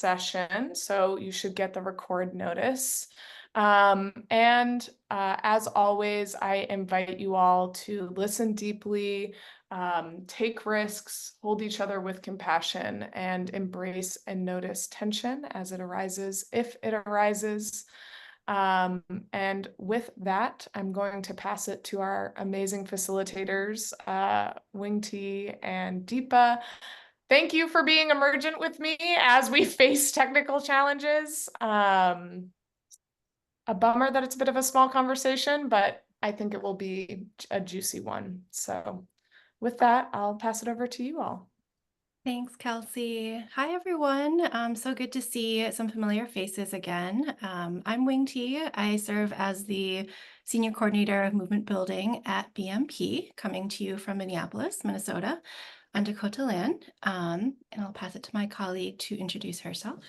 session, so you should get the record notice. As always, I invite you all to listen deeply, take risks, hold each other with compassion, and embrace and notice tension as it arises, if it arises. Um, and with that, I'm going to pass it to our amazing facilitators, Wing T and Deepa. Thank you for being emergent with me as we face technical challenges. A bummer that it's a bit of a small conversation, but I think it will be a juicy one. So with that, I'll pass it over to you all. Thanks, Kelsey. Hi, everyone. So good to see some familiar faces again. I'm Wing T. I serve as the Senior Coordinator of Movement Building at BMP, coming to you from Minneapolis, Minnesota, on Dakota land. And I'll pass it to my colleague to introduce herself.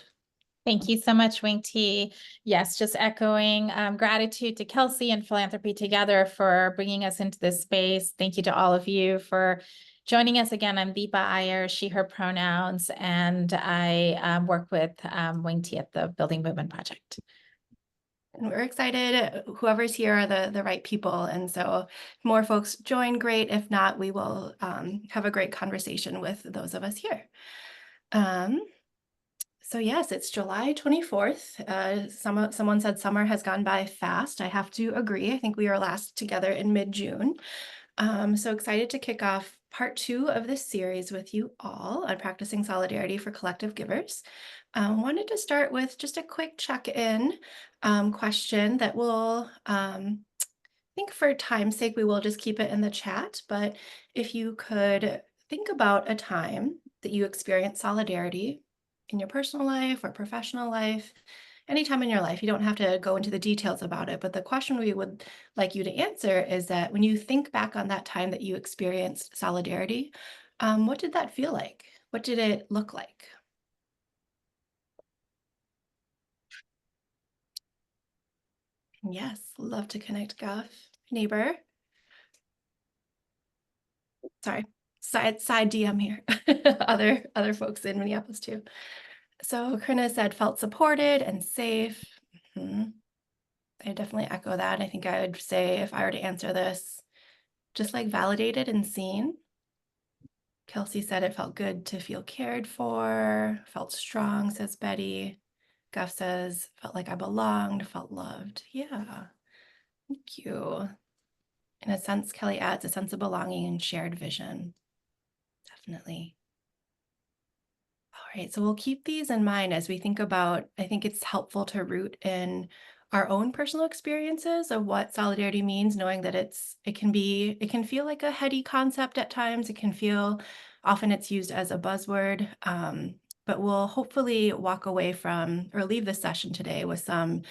Thank you so much, Wing T. Yes, just echoing gratitude to Kelsey and Philanthropy Together for bringing us into this space. Thank you to all of you for joining us again. I'm Deepa Iyer, she, her pronouns, and I work with Wing T at the Building Movement Project. And we're excited. Whoever's here are the right people. And so if more folks join, great. If not, we will have a great conversation with those of us here. So yes, it's July 24th. Someone said summer has gone by fast. I have to agree. I think we were last together in mid-June. So excited to kick off part 2 of this series with you all on practicing solidarity for collective givers. Wanted to start with just a quick check-in question that will, I think for time's sake, we will just keep it in the chat. But if you could think about a time that you experienced solidarity in your personal life or professional life, anytime in your life, you don't have to go into the details about it, but the question we would like you to answer is that when you think back on that time that you experienced solidarity, what did that feel like? What did it look like? Yes, love to connect, Guff. Neighbor. Sorry, side DM here. Other folks in Minneapolis too. So Krina said felt supported and safe. I definitely echo that. I think I would say if I were to answer this, just like validated and seen. Kelsey said it felt good to feel cared for, felt strong, says Betty. Guff says, felt like I belonged, felt loved. Yeah, thank you. In a sense, Kelly adds a sense of belonging and shared vision. Definitely. All right, so we'll keep these in mind as we think about, I think it's helpful to root in our own personal experiences of what solidarity means, knowing that it can feel like a heady concept at times. It can feel, often it's used as a buzzword, but we'll hopefully walk away from or leave this session today with some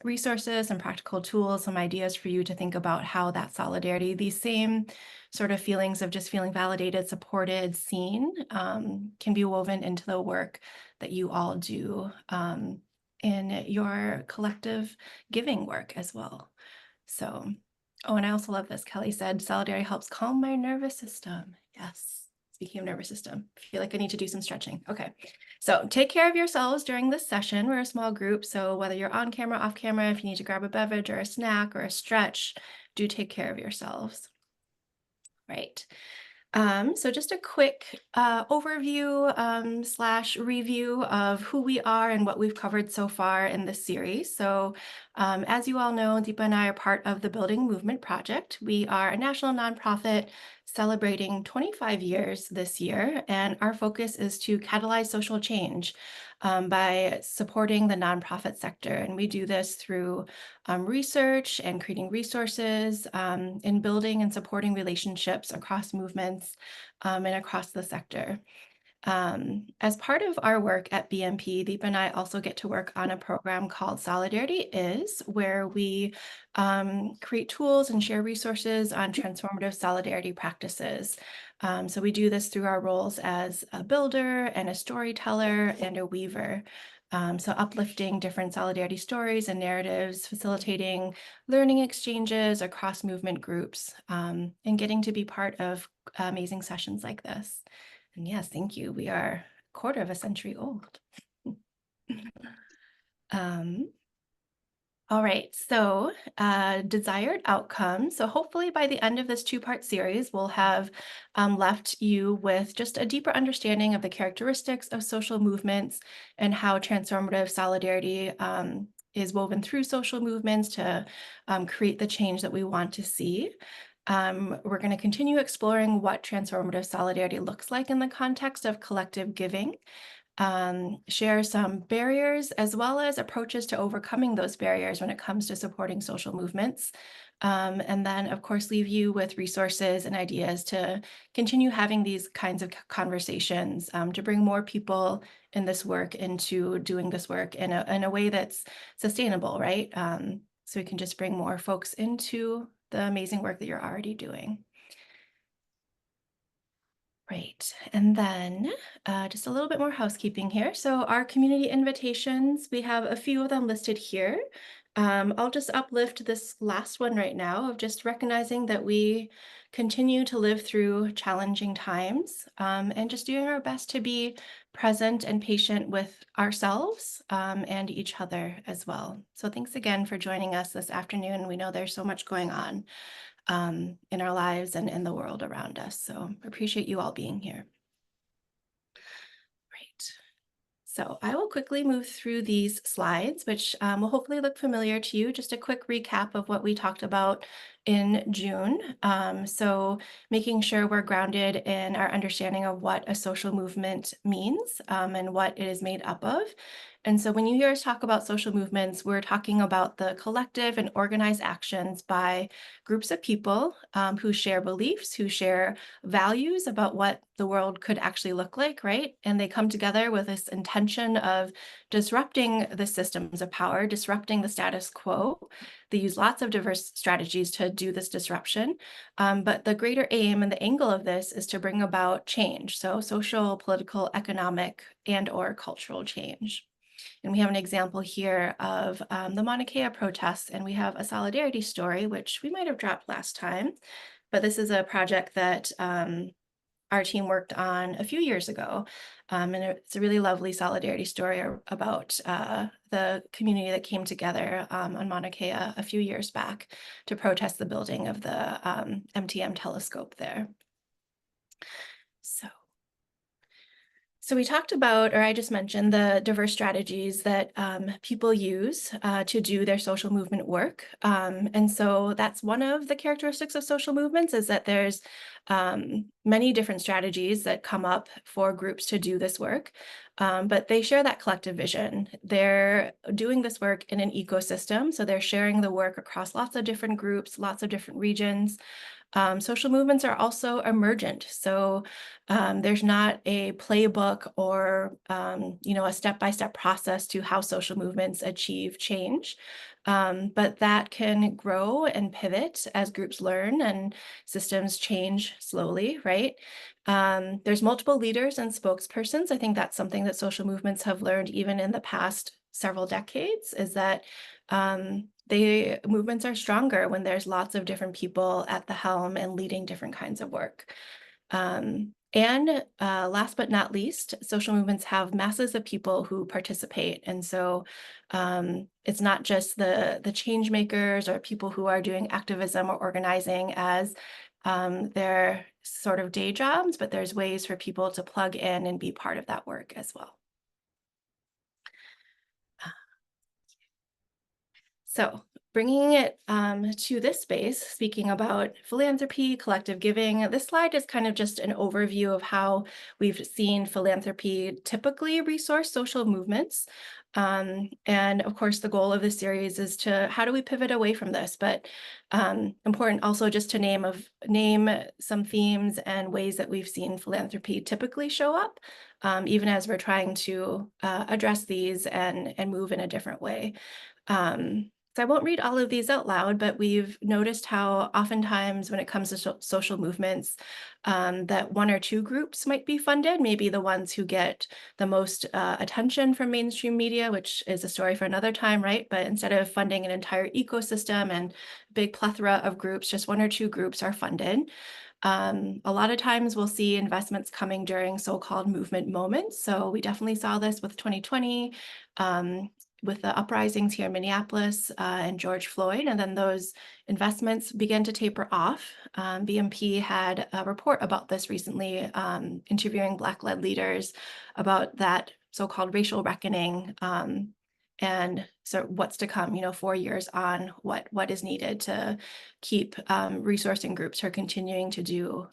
resources and practical tools, some ideas for you to think about how that solidarity, these same sort of feelings of just feeling validated, supported, seen, can be woven into the work that you all do in your collective giving work as well. So, oh, and I also love this. Kelly said, solidarity helps calm my nervous system. Yes. Speaking of nervous system, I feel like I need to do some stretching. Okay, so take care of yourselves during this session. We're a small group, so whether you're on camera, off camera, if you need to grab a beverage or a snack or a stretch, do take care of yourselves. Right. So just a quick overview slash review of who we are and what we've covered so far in this series. So as you all know, Deepa and I are part of the Building Movement Project. We are a national nonprofit celebrating 25 years this year, and our focus is to catalyze social change by supporting the nonprofit sector. And we do this through research and creating resources in building and supporting relationships across movements and across the sector. As part of our work at BMP, Deepa and I also get to work on a program called Solidarity Is, where we create tools and share resources on transformative solidarity practices. So we do this through our roles as a builder and a storyteller and a weaver. So uplifting different solidarity stories and narratives, facilitating learning exchanges across movement groups, and getting to be part of amazing sessions like this. And yes, thank you. We are quarter of a century old. All right, so desired outcome. So hopefully by the end of this two-part series, we'll have left you with just a deeper understanding of the characteristics of social movements and how transformative solidarity is woven through social movements to create the change that we want to see. We're going to continue exploring what transformative solidarity looks like in the context of collective giving. Share some barriers as well as approaches to overcoming those barriers when it comes to supporting social movements. And then, of course, leave you with resources and ideas to continue having these kinds of conversations, to bring more people in this work into doing this work in a way that's sustainable, right? So we can just bring more folks into the amazing work that you're already doing. Right, and then just a little bit more housekeeping here. So our community invitations, we have a few of them listed here. I'll just uplift this last one right now of just recognizing that we continue to live through challenging times, and just doing our best to be present and patient with ourselves and each other as well. So thanks again for joining us this afternoon. We know there's so much going on in our lives and in the world around us. So appreciate you all being here. Right. So I will quickly move through these slides, which will hopefully look familiar to you. Just a quick recap of what we talked about in June. So making sure we're grounded in our understanding of what a social movement means and what it is made up of. And so when you hear us talk about social movements, we're talking about the collective and organized actions by groups of people who share beliefs, who share values about what the world could actually look like, right? And they come together with this intention of disrupting the systems of power, disrupting the status quo. They use lots of diverse strategies to do this disruption. But the greater aim and the angle of this is to bring about change. So social, political, economic, and/or cultural change. And we have an example here of the Mauna Kea protests, and we have a solidarity story, which we might have dropped last time, but this is a project that our team worked on a few years ago. And it's a really lovely solidarity story about the community that came together on Mauna Kea a few years back to protest the building of the MTM telescope there. So we talked about, or I just mentioned, the diverse strategies that people use to do their social movement work. And so that's one of the characteristics of social movements, is that there's many different strategies that come up for groups to do this work, but they share that collective vision. They're doing this work in an ecosystem, so they're sharing the work across lots of different groups, lots of different regions. Social movements are also emergent. So there's not a playbook or a step-by-step process to how social movements achieve change, but that can grow and pivot as groups learn and systems change slowly, right? There's multiple leaders and spokespersons. I think that's something that social movements have learned even in the past several decades, is that movements are stronger when there's lots of different people at the helm and leading different kinds of work. And last but not least, social movements have masses of people who participate. And so it's not just the change makers or people who are doing activism or organizing as their sort of day jobs, but there's ways for people to plug in and be part of that work as well. So bringing it to this space, speaking about philanthropy, collective giving, this slide is kind of just an overview of how we've seen philanthropy typically resource social movements. And of course, the goal of this series is to, how do we pivot away from this? But important also just to name some themes and ways that we've seen philanthropy typically show up, even as we're trying to address these and move in a different way. So I won't read all of these out loud, but we've noticed how oftentimes when it comes to social movements, that one or two groups might be funded, maybe the ones who get the most attention from mainstream media, which is a story for another time, right? But instead of funding an entire ecosystem and big plethora of groups, just one or two groups are funded. A lot of times we'll see investments coming during so-called movement moments. So we definitely saw this with 2020, with the uprisings here in Minneapolis and George Floyd, and then those investments began to taper off. BMP had a report about this recently, interviewing Black-led leaders about that so-called racial reckoning, and so what's to come, 4 years on, what is needed to keep resourcing groups who are continuing to do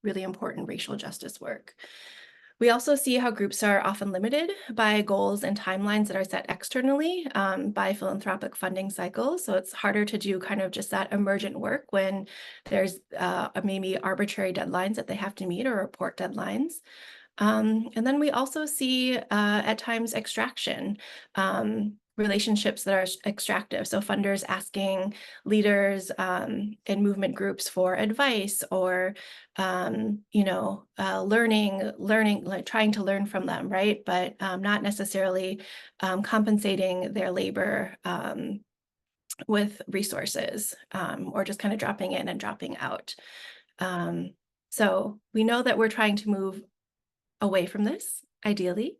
really important racial justice work. We also see how groups are often limited by goals and timelines that are set externally by philanthropic funding cycles. So it's harder to do kind of just that emergent work when there's maybe arbitrary deadlines that they have to meet or report deadlines. And then we also see at times extraction, relationships that are extractive. So funders asking leaders in movement groups for advice or, learning, like trying to learn from them, right? But not necessarily compensating their labor with resources or just kind of dropping in and dropping out. So we know that we're trying to move away from this, ideally.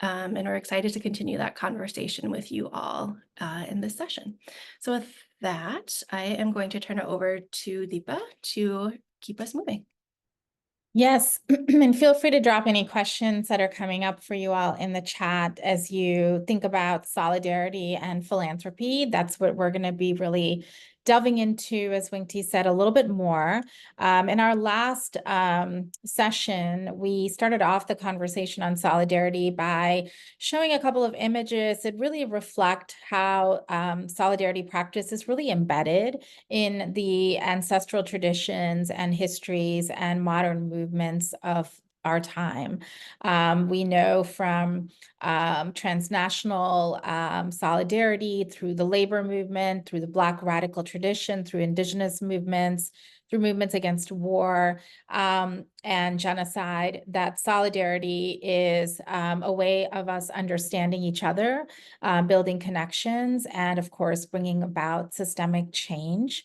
And we're excited to continue that conversation with you all in this session. So with that, I am going to turn it over to Deepa to keep us moving. Yes, and feel free to drop any questions that are coming up for you all in the chat as you think about solidarity and philanthropy. That's what we're going to be really delving into, as Wing T said, a little bit more. In our last session, we started off the conversation on solidarity by showing a couple of images that really reflect how solidarity practice is really embedded in the ancestral traditions and histories and modern movements of our time. We know from transnational solidarity through the labor movement, through the Black radical tradition, through indigenous movements, through movements against war and genocide, that solidarity is a way of us understanding each other, building connections, and of course, bringing about systemic change.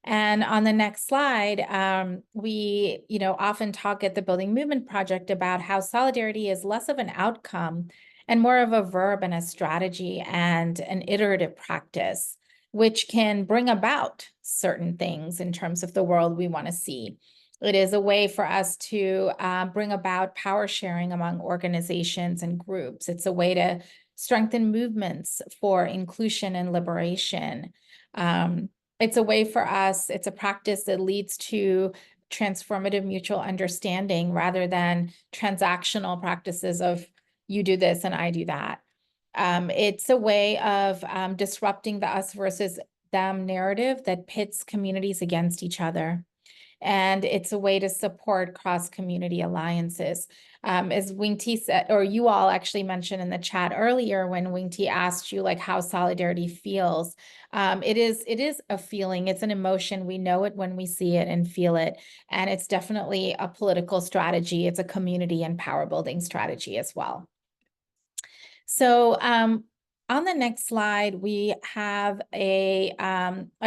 And on the next slide, we often talk at the Building Movement Project about how solidarity is less of an outcome and more of a verb and a strategy and an iterative practice, which can bring about certain things in terms of the world we want to see. It is a way for us to bring about power sharing among organizations and groups. It's a way to strengthen movements for inclusion and liberation. It's a way for us, it's a practice that leads to transformative mutual understanding rather than transactional practices of you do this and I do that. It's a way of disrupting the us versus them narrative that pits communities against each other. And it's a way to support cross-community alliances. As Wing T said, or you all actually mentioned in the chat earlier when Wing T asked you like how solidarity feels, it is a feeling, it's an emotion. We know it when we see it and feel it. And it's definitely a political strategy. It's a community and power building strategy as well. So on the next slide, we have a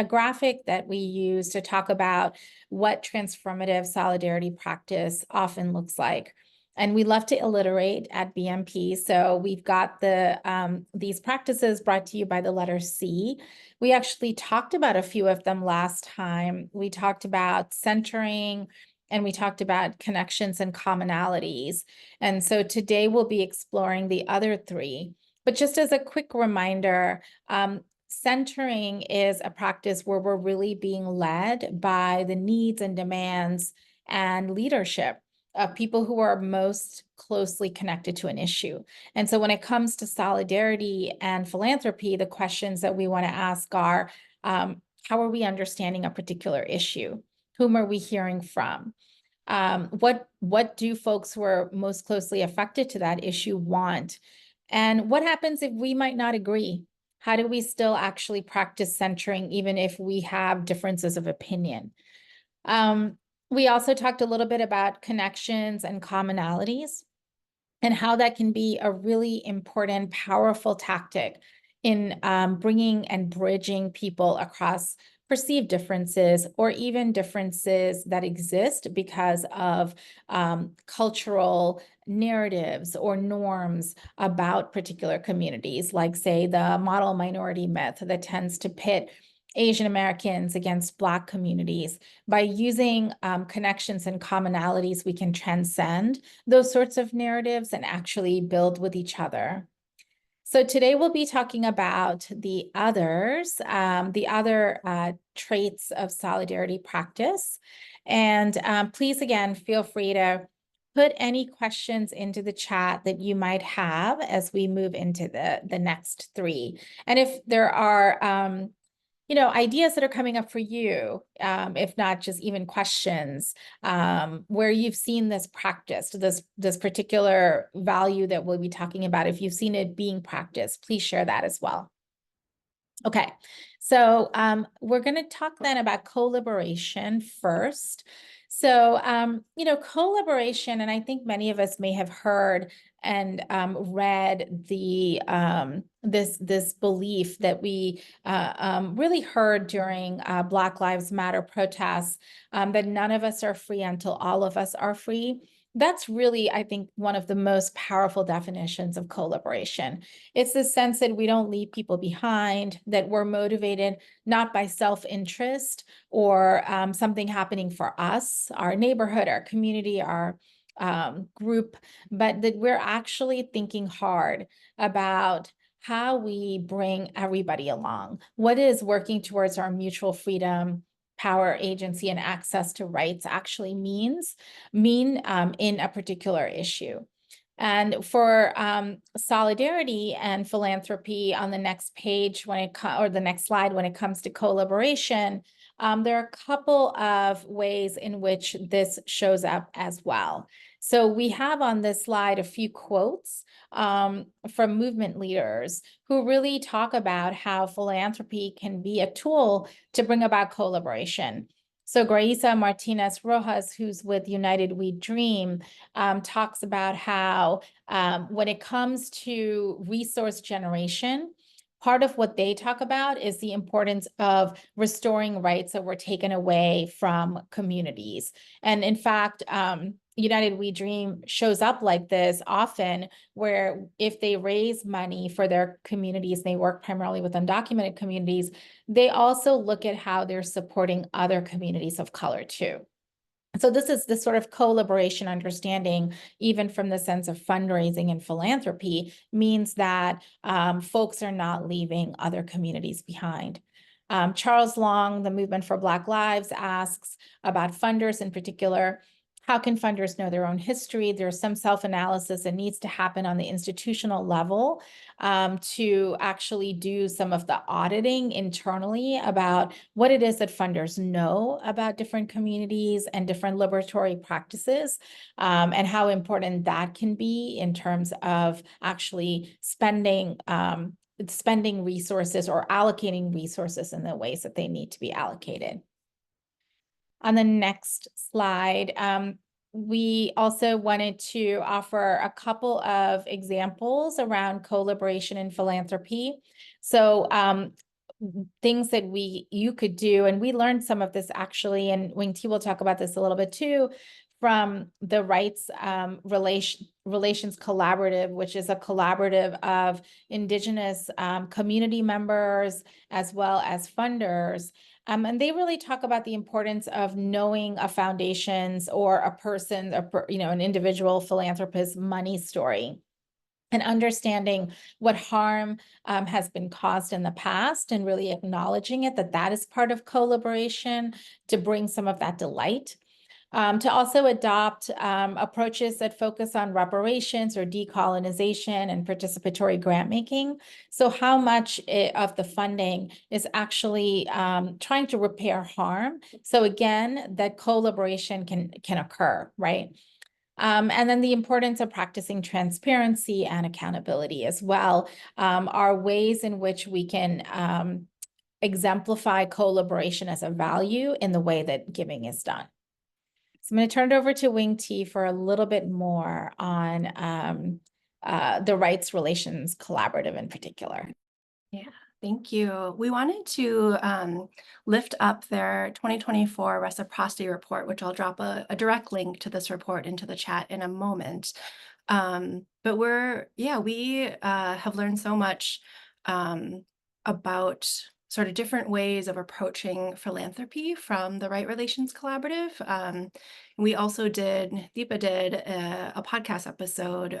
graphic that we use to talk about what transformative solidarity practice often looks like. And we love to alliterate at BMP. So we've got these practices brought to you by the letter C. We actually talked about a few of them last time. We talked about centering, and we talked about connections and commonalities. And so today we'll be exploring the other three. But just as a quick reminder, centering is a practice where we're really being led by the needs and demands and leadership of people who are most closely connected to an issue. And so when it comes to solidarity and philanthropy, the questions that we want to ask are, how are we understanding a particular issue? Whom are we hearing from? What do folks who are most closely affected to that issue want? And what happens if we might not agree? How do we still actually practice centering even if we have differences of opinion? We also talked a little bit about connections and commonalities and how that can be a really important, powerful tactic in bringing and bridging people across perceived differences, or even differences that exist because of cultural narratives or norms about particular communities, like say the model minority myth that tends to pit Asian Americans against Black communities. By using connections and commonalities, we can transcend those sorts of narratives and actually build with each other. So today we'll be talking about the others, the other traits of solidarity practice. And please, again, feel free to put any questions into the chat that you might have as we move into the next three. And if there are ideas that are coming up for you, if not just even questions, where you've seen this practiced, this particular value that we'll be talking about, if you've seen it being practiced, please share that as well. Okay, so we're going to talk then about co-liberation first. So, co-liberation, and I think many of us may have heard and read the this belief that we really heard during Black Lives Matter protests, that none of us are free until all of us are free. That's really, I think, one of the most powerful definitions of co-liberation. It's the sense that we don't leave people behind, that we're motivated not by self-interest or something happening for us, our neighborhood, our community, our group, but that we're actually thinking hard about how we bring everybody along. What is working towards our mutual freedom, power, agency, and access to rights actually mean in a particular issue. And for solidarity and philanthropy on the next page, or the next slide, when it comes to co-liberation, there are a couple of ways in which this shows up as well. So we have on this slide a few quotes from movement leaders who really talk about how philanthropy can be a tool to bring about co-liberation. So Graisa Martinez Rojas, who's with United We Dream, talks about how when it comes to resource generation, part of what they talk about is the importance of restoring rights that were taken away from communities. And in fact, United We Dream shows up like this often, where if they raise money for their communities, they work primarily with undocumented communities, they also look at how they're supporting other communities of color too. So this is this sort of co-liberation understanding, even from the sense of fundraising and philanthropy, means that folks are not leaving other communities behind. Charles Long, the Movement for Black Lives, asks about funders in particular. How can funders know their own history? There's some self-analysis that needs to happen on the institutional level to actually do some of the auditing internally about what it is that funders know about different communities and different liberatory practices, and how important that can be in terms of actually spending resources or allocating resources in the ways that they need to be allocated. On the next slide, we also wanted to offer a couple of examples around co-liberation and philanthropy. So things that you could do, and we learned some of this actually, and Wing T will talk about this a little bit too, from the Rights Relations Collaborative, which is a collaborative of Indigenous community members as well as funders. And they really talk about the importance of knowing a foundation's or a person's, an individual philanthropist's money story, and understanding what harm has been caused in the past, and really acknowledging it, that is part of co-liberation, to bring some of that to light. To also adopt approaches that focus on reparations or decolonization and participatory grant making. So how much of the funding is actually trying to repair harm? So again, that co-liberation can occur, right? And then the importance of practicing transparency and accountability as well are ways in which we can exemplify co-liberation as a value in the way that giving is done. So I'm going to turn it over to Wing T for a little bit more on the Rights Relations Collaborative in particular. Yeah, Thank you. We wanted to lift up their 2024 reciprocity report, which I'll drop a direct link to this report into the chat in a moment. But we have learned so much about sort of different ways of approaching philanthropy from the Right Relations Collaborative. We also Deepa did a podcast episode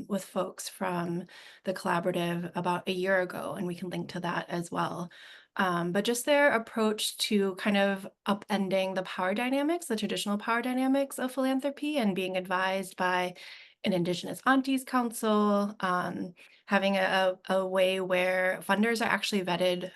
with folks from the collaborative about a year ago, and we can link to that as well. But just their approach to kind of upending the power dynamics, the traditional power dynamics of philanthropy, and being advised by an Indigenous Aunties Council, having a way where funders are actually vetted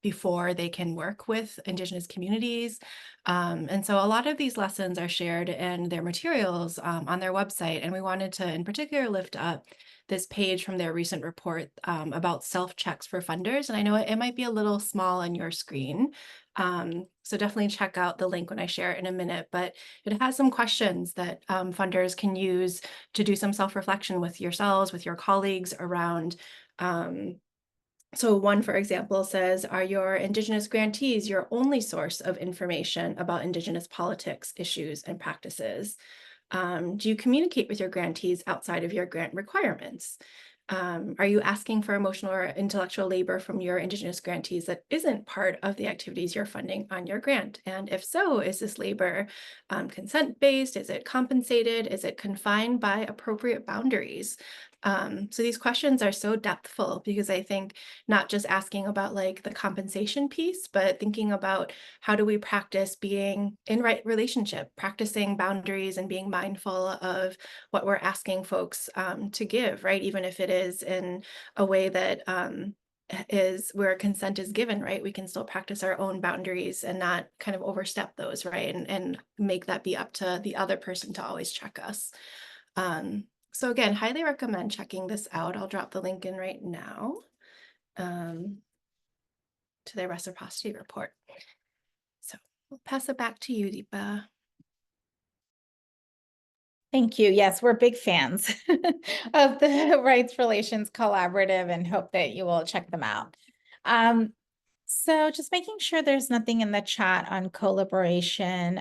before they can work with Indigenous communities. And so a lot of these lessons are shared in their materials on their website. And we wanted to, in particular, lift up this page from their recent report about self-checks for funders. And I know it might be a little small on your screen. So definitely check out the link when I share it in a minute, but it has some questions that funders can use to do some self-reflection with yourselves, with your colleagues around. So one, for example, says, are your Indigenous grantees your only source of information about Indigenous politics, issues, and practices? Do you communicate with your grantees outside of your grant requirements? Are you asking for emotional or intellectual labor from your Indigenous grantees that isn't part of the activities you're funding on your grant? And if so, is this labor consent-based? Is it compensated? Is it confined by appropriate boundaries? So these questions are so depthful because I think not just asking about like the compensation piece, but thinking about how do we practice being in right relationship, practicing boundaries and being mindful of what we're asking folks to give, right? Even if it is in a way that is where consent is given, right? We can still practice our own boundaries and not kind of overstep those, right? And make that be up to the other person to always check us. So again, highly recommend checking this out. I'll drop the link in right now to their reciprocity report. So we'll pass it back to you, Deepa. Thank you. Yes, we're big fans of the Rights Relations Collaborative and hope that you will check them out. So just making sure there's nothing in the chat on collaboration.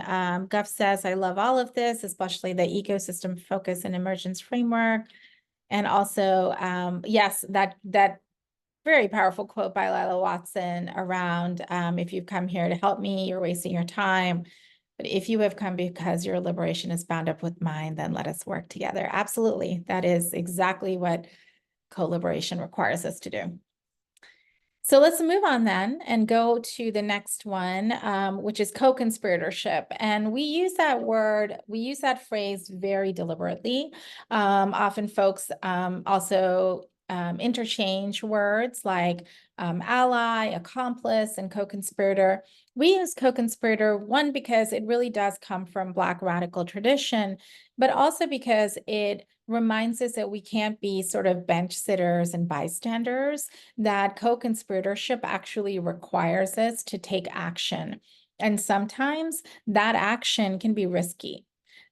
Guff says, I love all of this, especially the ecosystem focus and emergence framework. And also, yes, that very powerful quote by Lila Watson around, if you've come here to help me, you're wasting your time. But if you have come because your liberation is bound up with mine, then let us work together. Absolutely. That is exactly what collaboration requires us to do. So let's move on then and go to the next one, which is co-conspiratorship. And we use that phrase very deliberately. Often folks also interchange words like ally, accomplice, and co-conspirator. We use co-conspirator, one, because it really does come from Black radical tradition, but also because it reminds us that we can't be sort of bench sitters and bystanders, that co-conspiratorship actually requires us to take action. And sometimes that action can be risky.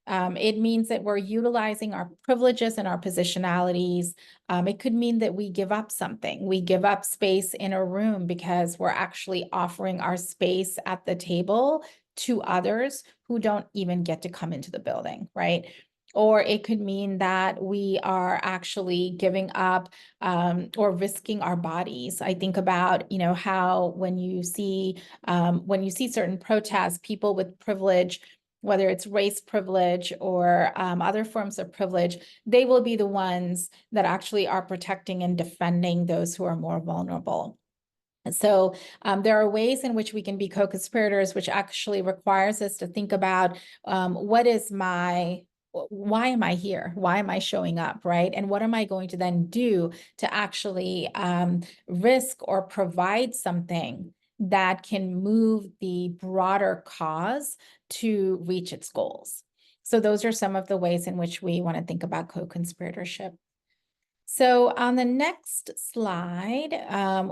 It means that we're utilizing our privileges and our positionalities. It could mean that we give up something. We give up space in a room because we're actually offering our space at the table to others who don't even get to come into the building, right? Or it could mean that we are actually giving up or risking our bodies. I think about, how when you see certain protests, people with privilege, whether it's race privilege or other forms of privilege, they will be the ones that actually are protecting and defending those who are more vulnerable. So there are ways in which we can be co-conspirators, which actually requires us to think about why am I here? Why am I showing up, right? And what am I going to then do to actually risk or provide something that can move the broader cause to reach its goals? So those are some of the ways in which we want to think about co-conspiratorship. So on the next slide,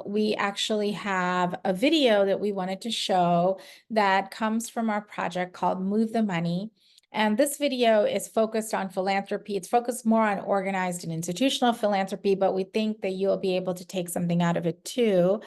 we actually have a video that we wanted to show that comes from our project called Move the Money. And this video is focused on philanthropy. It's focused more on organized and institutional philanthropy, but we think that you'll be able to take something out of it too.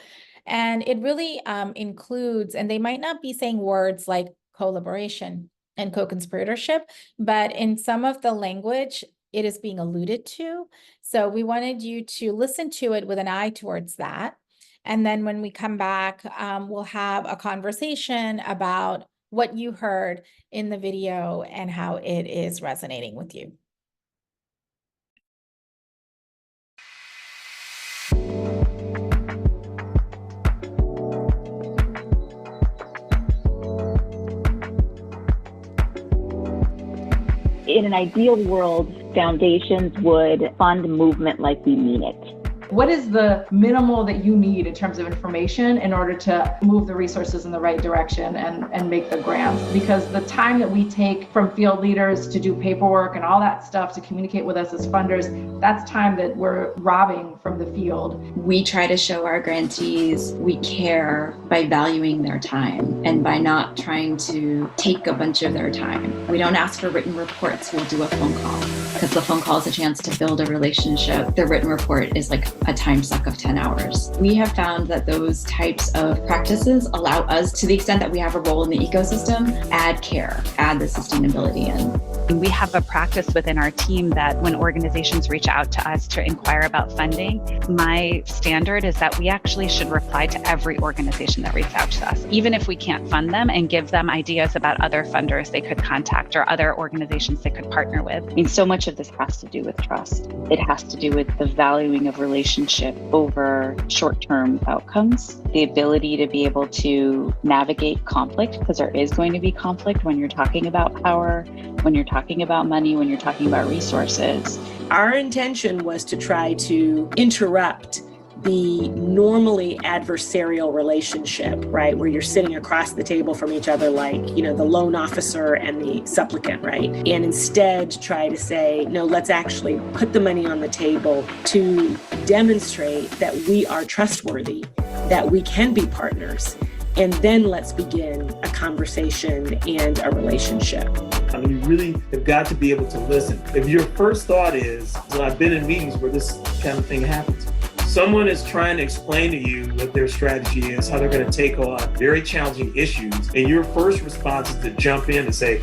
And it really includes, and they might not be saying words like collaboration and co-conspiratorship, but in some of the language, it is being alluded to. So we wanted you to listen to it with an eye towards that. And then when we come back, we'll have a conversation about what you heard in the video and how it is resonating with you. In an ideal world, foundations would fund movement like we mean it. What is the minimal that you need in terms of information in order to move the resources in the right direction and make the grants? Because the time that we take from field leaders to do paperwork and all that stuff to communicate with us as funders, that's time that we're robbing from the field. We try to show our grantees we care by valuing their time and by not trying to take a bunch of their time. We don't ask for written reports, we'll do a phone call because the phone call is a chance to build a relationship. The written report is like a time suck of 10 hours. We have found that those types of practices allow us, to the extent that we have a role in the ecosystem, add care, add the sustainability in. We have a practice within our team that when organizations reach out to us to inquire about funding, my standard is that we actually should reply to every organization that reaches out to us, even if we can't fund them, and give them ideas about other funders they could contact or other organizations they could partner with. I mean, so much of this has to do with trust. It has to do with the valuing of relationship over short-term outcomes, the ability to be able to navigate conflict, because there is going to be conflict when you're talking about power, when you're talking about money, when you're talking about resources. Our intention was to try to interrupt the normally adversarial relationship, right? Where you're sitting across the table from each other, like, you know, the loan officer and the supplicant, right? And instead try to say, no, let's actually put the money on the table to demonstrate that we are trustworthy, that we can be partners. And then let's begin a conversation and a relationship. I mean, you really have got to be able to listen. If your first thought is, well, I've been in meetings where this kind of thing happens. Someone is trying to explain to you what their strategy is, how they're going to take on very challenging issues. And your first response is to jump in and say,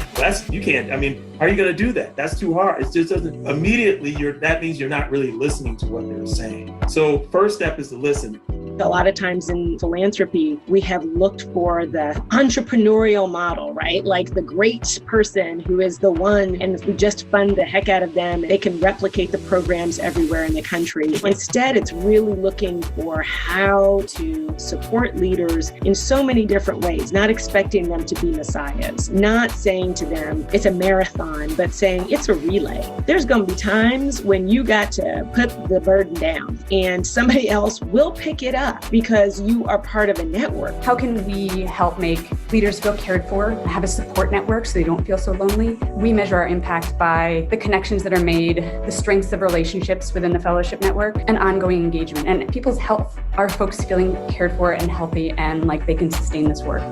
you can't, I mean, how are you going to do that? That's too hard. It just doesn't, immediately, that means you're not really listening to what they're saying. So first step is to listen. A lot of times in philanthropy, we have looked for the entrepreneurial model, right? Like the great person who is the one, and if we just fund the heck out of them, they can replicate the programs everywhere in the country. Instead, it's really looking for how to support leaders in so many different ways, not expecting them to be messiahs, not saying to them, it's a marathon, but saying it's a relay. There's going to be times when you got to put the burden down and somebody else will pick it up because you are part of a network. How can we help make leaders feel cared for, have a support network so they don't feel so lonely? We measure our impact by the connections that are made, the strengths of relationships within the fellowship network, and ongoing engagement, and people's health. Are folks feeling cared for and healthy and like they can sustain this work?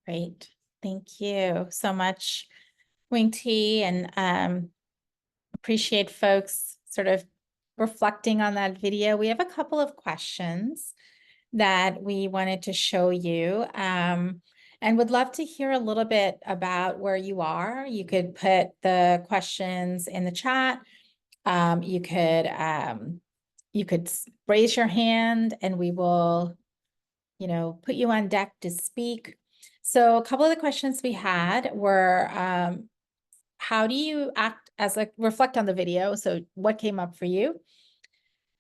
Great. Thank you so much, Wing T, and appreciate folks sort of reflecting on that video. We have a couple of questions that we wanted to show you, and would love to hear a little bit about where you are. You could put the questions in the chat. You could raise your hand and we will, put you on deck to speak. So a couple of the questions we had were, how do you act reflect on the video? So what came up for you?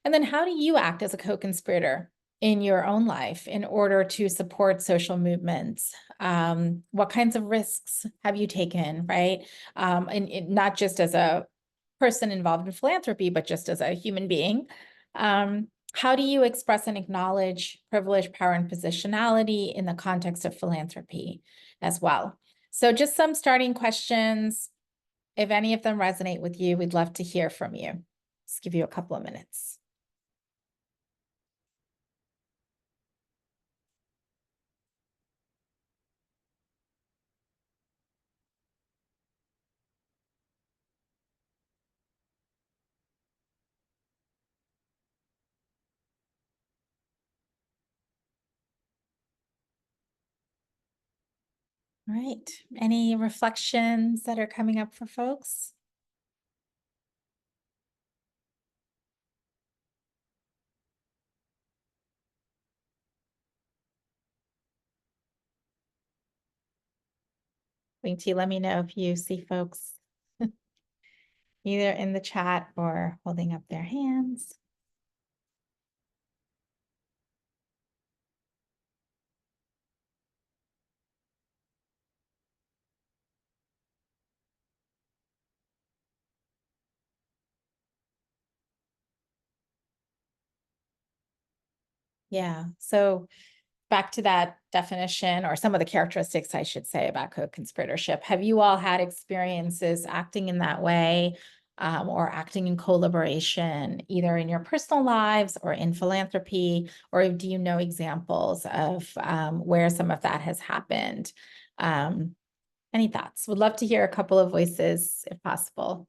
And then how do you act as a co-conspirator in your own life in order to support social movements? What kinds of risks have you taken, right? And not just as a person involved in philanthropy, but just as a human being. How do you express and acknowledge privilege, power, and positionality in the context of philanthropy as well? So just some starting questions. If any of them resonate with you, we'd love to hear from you. Let's give you a couple of minutes. All right. Any reflections that are coming up for folks? Wing T, let me know if you see folks either in the chat or holding up their hands. Yeah, so back to that definition, or some of the characteristics, I should say, about co-conspiratorship. Have you all had experiences acting in that way, or acting in collaboration, either in your personal lives or in philanthropy? Or do you know examples of where some of that has happened? Any thoughts? Would love to hear a couple of voices if possible.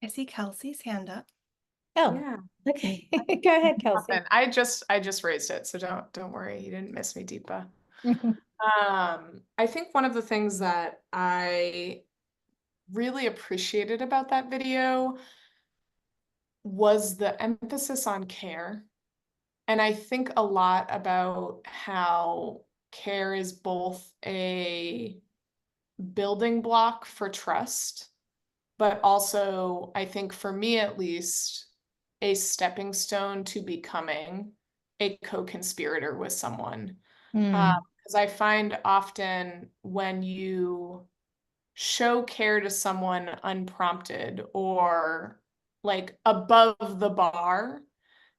I see Kelsey's hand up. Oh, Yeah. okay. Go ahead, Kelsey. I just raised it, so don't worry, you didn't miss me, Deepa. I think one of the things that I really appreciated about that video was the emphasis on care. And I think a lot about how care is both a building block for trust, but also, I think for me at least, a stepping stone to becoming a co-conspirator with someone. Because I find often when you show care to someone unprompted or like above the bar,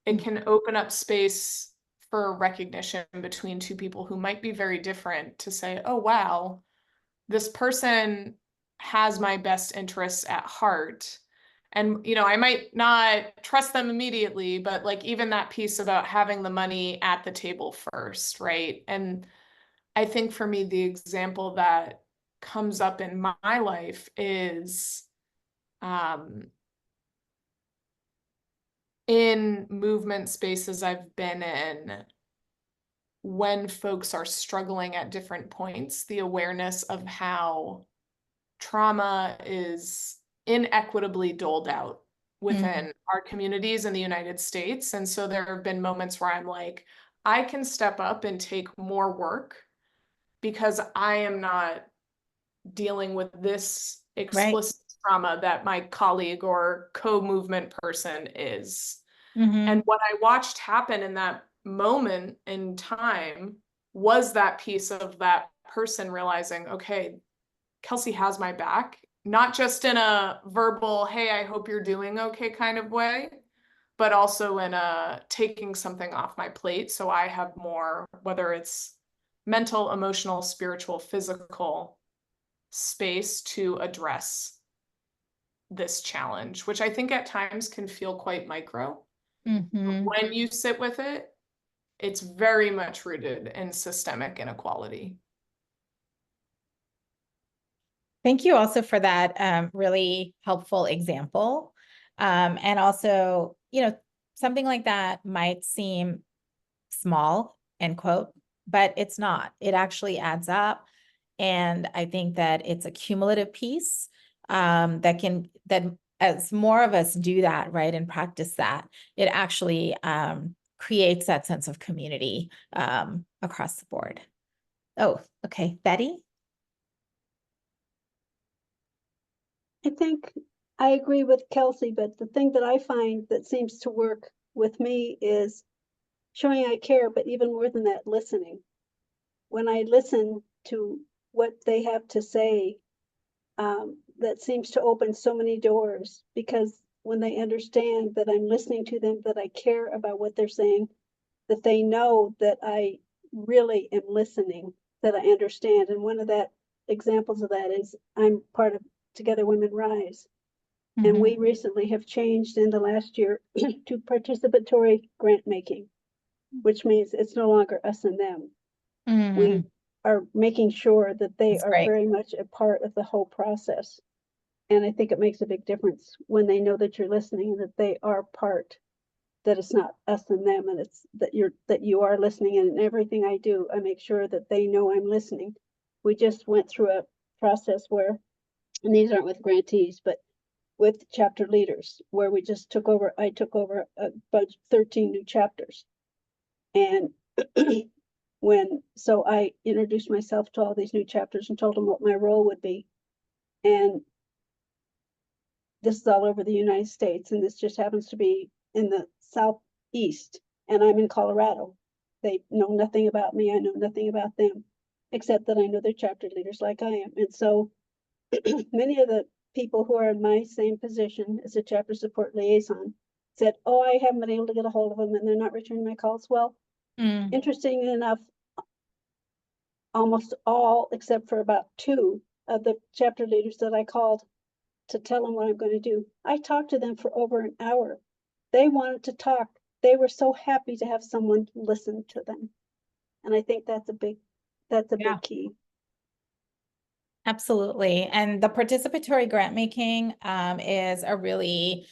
it can open up space for recognition between two people who might be very different to say, oh, wow, this person has my best interests at heart. And, you know, I might not trust them immediately, but like even that piece about having the money at the table first, right? And I think for me, the example that comes up in my life is in movement spaces I've been in, when folks are struggling at different points, the awareness of how trauma is inequitably doled out within our communities in the United States. And so there have been moments where I'm like, I can step up and take more work because I am not dealing with this explicit trauma that my colleague or co-movement person is. And what I watched happen in that moment in time was that piece of that person realizing, okay, Kelsey has my back, not just in a verbal, hey, I hope you're doing okay kind of way, but also in a taking something off my plate so I have more, whether it's mental, emotional, spiritual, physical space to address this challenge, which I think at times can feel quite micro. When you sit with it, it's very much rooted in systemic inequality. Thank you also for that really helpful example. And also, you know, something like that might seem small, end quote, but it's not. It actually adds up. And I think that it's a cumulative piece that as more of us do that, right, and practice that, it actually creates that sense of community across the board. Oh, okay, Betty? I think I agree with Kelsey, but the thing that I find that seems to work with me is showing I care, but even more than that, listening. When I listen to what they have to say, that seems to open so many doors, because when they understand that I'm listening to them, that I care about what they're saying, that they know that I really am listening, that I understand. And one of that examples of that is I'm part of Together Women Rise. And we recently have changed in the last year to participatory grant making, which means it's no longer us and them. We are making sure that they That's are great. very much a part of the whole process. And I think it makes a big difference when they know that you're listening and that they are part, that it's not us and them, and it's that you are listening. And in everything I do, I make sure that they know I'm listening. We just went through a process where, and these aren't with grantees, but with chapter leaders, where we just I took over a bunch, 13 new chapters. And so I introduced myself to all these new chapters and told them what my role would be. And this is all over the United States, and this just happens to be in the Southeast, and I'm in Colorado. They know nothing about me. I know nothing about them, except that I know they're chapter leaders like I am. And so many of the people who are in my same position as a chapter support liaison said, oh, I haven't been able to get a hold of them and they're not returning my calls. Well, interestingly enough, almost all, except for about 2 of the chapter leaders that I called to tell them what I'm going to do, I talked to them for over an hour. They wanted to talk. They were so happy to have someone listen to them. And I think that's a big big key. Absolutely. And the participatory grant making is a really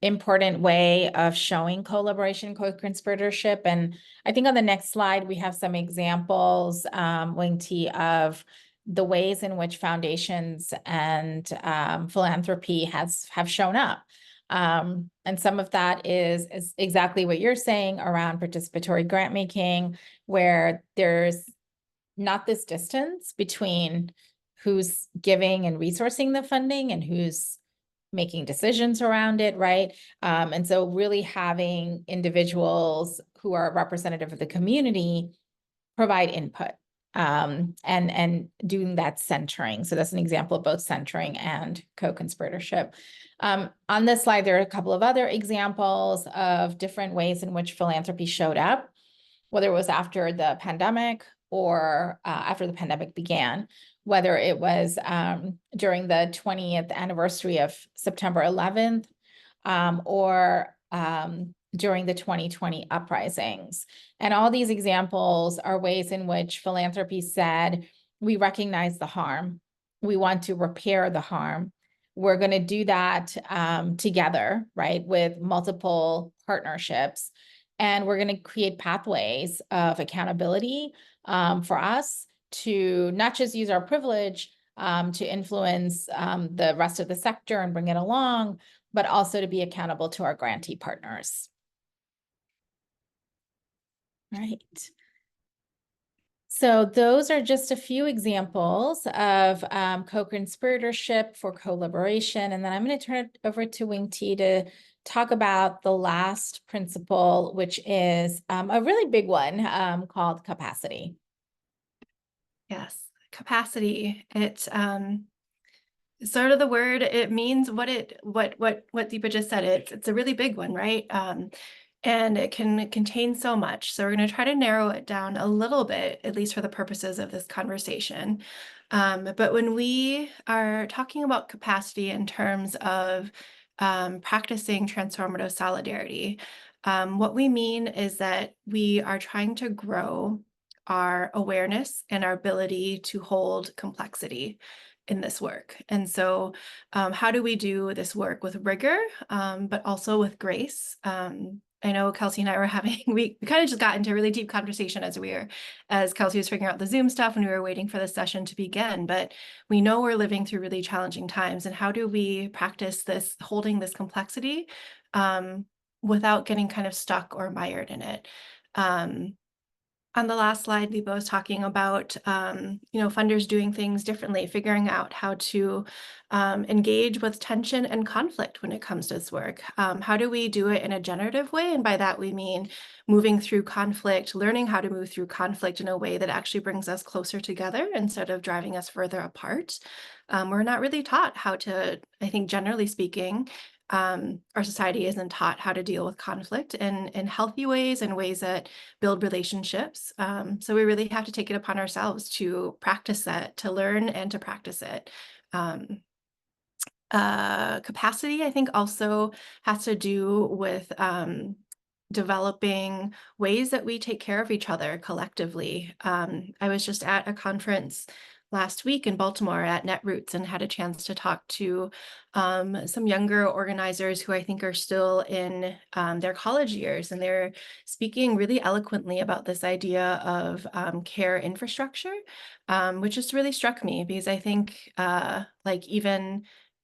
important way of showing collaboration, co-conspiratorship. And I think on the next slide, we have some examples, Wing T, of the ways in which foundations and philanthropy have shown up. And some of that is exactly what you're saying around participatory grant making, where there's not this distance between who's giving and resourcing the funding and who's making decisions around it, right? And so really having individuals who are representative of the community provide input and doing that centering. So that's an example of both centering and co-conspiratorship. On this slide, there are a couple of other examples of different ways in which philanthropy showed up, whether it was after the pandemic or after the pandemic began, whether it was during the 20th anniversary of September 11th or during the 2020 uprisings. And all these examples are ways in which philanthropy said, we recognize the harm. We want to repair the harm. We're going to do that together, right, with multiple partnerships. And we're going to create pathways of accountability for us to not just use our privilege to influence the rest of the sector and bring it along, but also to be accountable to our grantee partners. Right. So those are just a few examples of co-conspiratorship for collaboration. And then I'm going to turn it over to Wing T to talk about the last principle, which is a really big one called capacity. Yes, capacity. It's sort of the word. It means what Deepa just said. It's a really big one, right? And it can contain so much. So we're going to try to narrow it down a little bit, at least for the purposes of this conversation. But when we are talking about capacity in terms of practicing transformative solidarity, what we mean is that we are trying to grow our awareness and our ability to hold complexity in this work. And so how do we do this work with rigor, but also with grace? I know Kelsey and I were we kind of just got into a really deep conversation as Kelsey was figuring out the Zoom stuff and we were waiting for the session to begin, but we know we're living through really challenging times. And how do we practice this, holding this complexity without getting kind of stuck or mired in it? On the last slide, Deepa was talking about, funders doing things differently, figuring out how to engage with tension and conflict when it comes to this work. How do we do it in a generative way? And by that, we mean moving through conflict, learning how to move through conflict in a way that actually brings us closer together instead of driving us further apart. We're not really taught how to, I think, generally speaking, our society isn't taught how to deal with conflict in healthy ways and ways that build relationships. So we really have to take it upon ourselves to practice that, to learn and to practice it. Capacity, I think, also has to do with developing ways that we take care of each other collectively. I was just at a conference last week in Baltimore at Netroots and had a chance to talk to some younger organizers who I think are still in their college years, and they're speaking really eloquently about this idea of care infrastructure, which just really struck me because I think like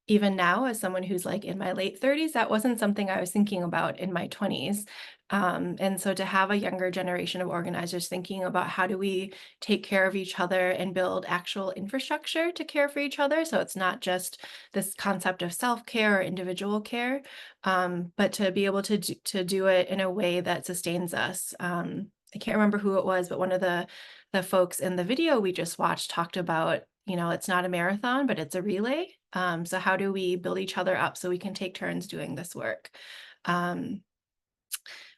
even now, as someone who's like in my late 30s, that wasn't something I was thinking about in my 20s. And so to have a younger generation of organizers thinking about how do we take care of each other and build actual infrastructure to care for each other. So it's not just this concept of self-care or individual care, but to be able to do it in a way that sustains us. I can't remember who it was, but one of the folks in the video we just watched talked about, it's not a marathon, but it's a relay. So how do we build each other up so we can take turns doing this work?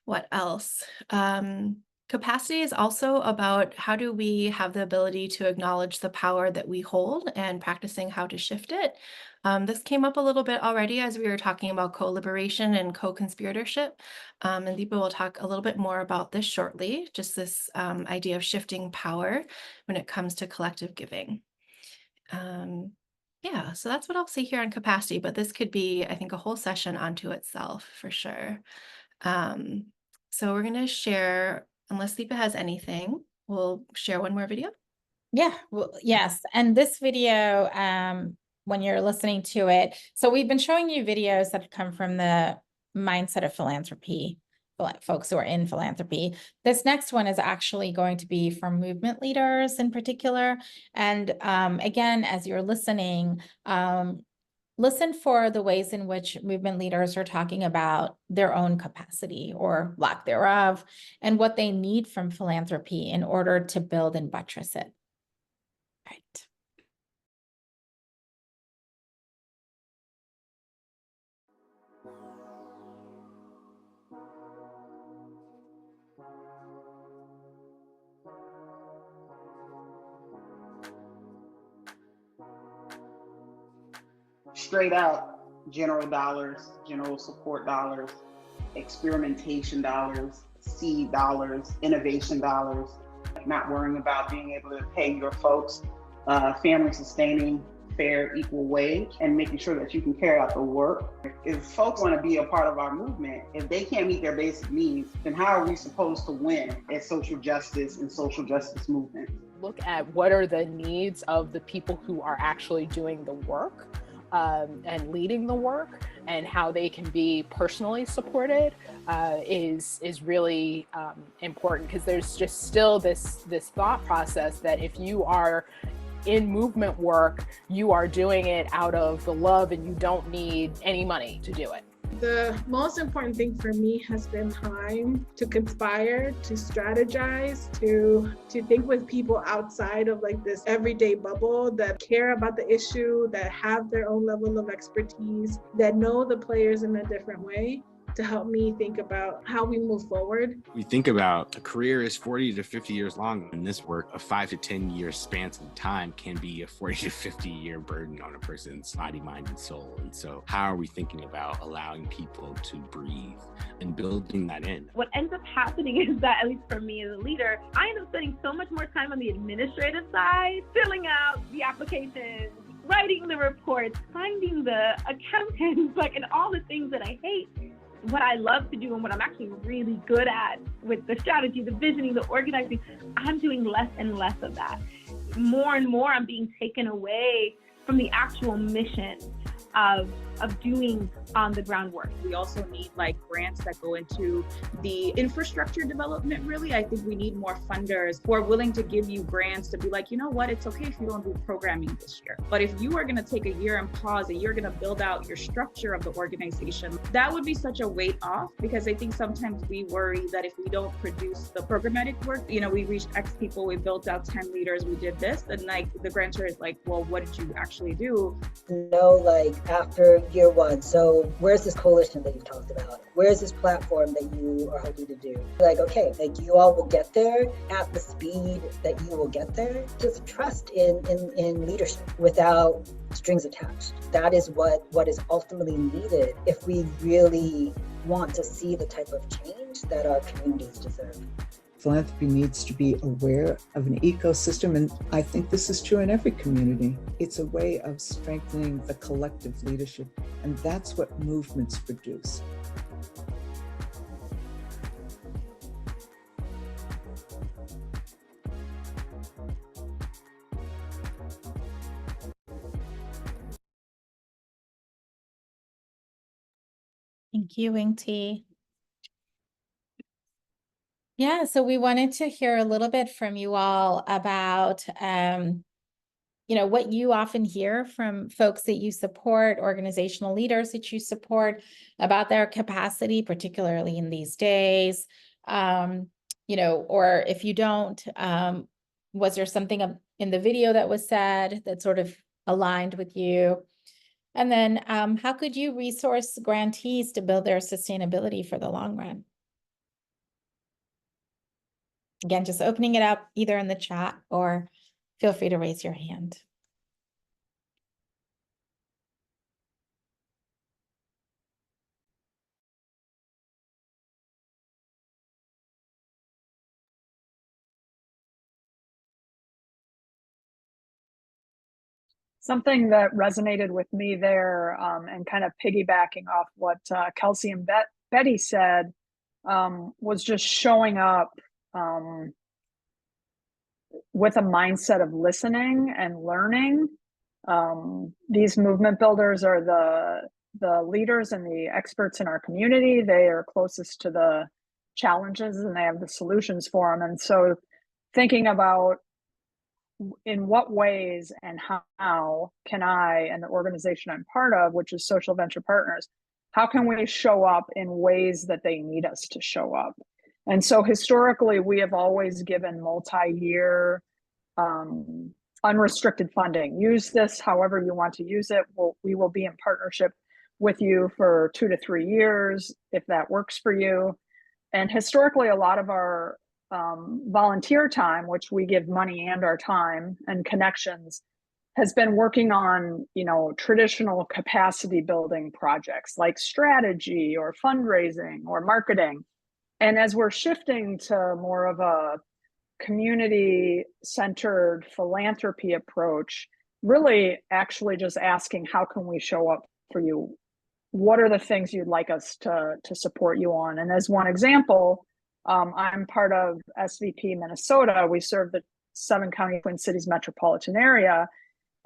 What else? Capacity is also about how do we have the ability to acknowledge the power that we hold and practicing how to shift it. This came up a little bit already as we were talking about co-liberation and co-conspiratorship. And Deepa will talk a little bit more about this shortly, just this idea of shifting power when it comes to collective giving. Yeah, so that's what I'll say here on capacity, but this could be, I think, a whole session onto itself for sure. So we're going to share, unless Deepa has anything, we'll share one more video. Yeah, well, yes. And this video, when you're listening to it, so we've been showing you videos that come from the mindset of philanthropy, folks who are in philanthropy. This next one is actually going to be from movement leaders in particular. And again, as you're listening, listen for the ways in which movement leaders are talking about their own capacity or lack thereof, and what they need from philanthropy in order to build and buttress it. Right. Straight out general dollars, general support dollars, experimentation dollars, seed dollars, innovation dollars, not worrying about being able to pay your folks family sustaining, fair, equal wage, and making sure that you can carry out the work. If folks want to be a part of our movement, if they can't meet their basic needs, then how are we supposed to win at social justice and social justice movement? Look at what are the needs of the people who are actually doing the work. And leading the work, and how they can be personally supported is really important, because there's just still this thought process that if you are in movement work, you are doing it out of the love and you don't need any money to do it. The most important thing for me has been time to conspire, to strategize, to think with people outside of like this everyday bubble that care about the issue, that have their own level of expertise, that know the players in a different way, to help me think about how we move forward. We think about a career is 40 to 50 years long. In this work, a 5 to 10 year span of time can be a 40 to 50 year burden on a person's body, mind, and soul. And so how are we thinking about allowing people to breathe and building that in? What ends up happening is that, at least for me as a leader, I end up spending so much more time on the administrative side, filling out the applications, writing the reports, finding the accountants, and all the things that I hate. What I love to do and what I'm actually really good at with the strategy, the visioning, the organizing, I'm doing less and less of that. More and more, I'm being taken away from the actual mission of doing on the ground work. We also need grants that go into the infrastructure development, really. I think we need more funders who are willing to give you grants to be like, you know what, it's okay if you don't do programming this year. But if you are gonna take a year and pause and you're gonna build out your structure of the organization, that would be such a weight off, because I think sometimes we worry that if we don't produce the programmatic work, we reached X people, we built out 10 leaders, we did this, and the grantor is like, well, what did you actually do? After year one. So where's this coalition that you've talked about? Where's this platform that you are hoping to do? Like, okay, like you all will get there at the speed that you will get there. Just trust in leadership without strings attached. That is what is ultimately needed if we really want to see the type of change that our communities deserve. Philanthropy needs to be aware of an ecosystem, and I think this is true in every community. It's a way of strengthening the collective leadership, and that's what movements produce. Thank you, Wing T. Yeah, so we wanted to hear a little bit from you all about, what you often hear from folks that you support, organizational leaders that you support, about their capacity, particularly in these days. Or if you don't, was there something in the video that was said that sort of aligned with you? And then how could you resource grantees to build their sustainability for the long run? Again, just opening it up either in the chat or feel free to raise your hand. Something that resonated with me there, and kind of piggybacking off what Kelsey and Betty said, was just showing up with a mindset of listening and learning. These movement builders are the leaders and the experts in our community. They are closest to the challenges and they have the solutions for them. And so thinking about in what ways and how can I and the organization I'm part of, which is Social Venture Partners, how can we show up in ways that they need us to show up? And so historically, we have always given multi-year unrestricted funding. Use this however you want to use it. We will be in partnership with you for 2 to 3 years if that works for you. And historically, a lot of our volunteer time, which we give money and our time and connections, has been working on, traditional capacity building projects like strategy or fundraising or marketing. And as we're shifting to more of a community-centered philanthropy approach, really actually just asking, how can we show up for you? What are the things you'd like us to support you on? And as one example, I'm part of SVP Minnesota. We serve the 7-county Twin Cities metropolitan area.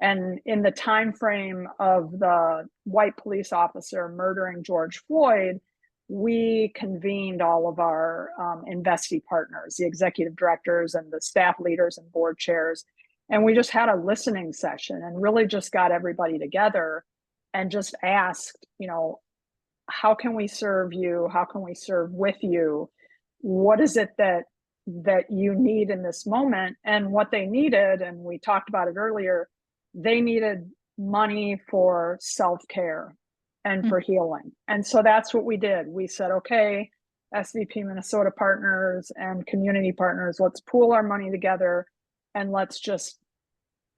And in the time frame of the white police officer murdering George Floyd, we convened all of our investee partners, the executive directors and the staff leaders and board chairs. And we just had a listening session and really just got everybody together and just asked, how can we serve you? How can we serve with you? What is it that you need in this moment? And what they needed, and we talked about it earlier, they needed money for self-care and for healing. And so that's what we did. We said, okay, SVP Minnesota partners and community partners, let's pool our money together and let's just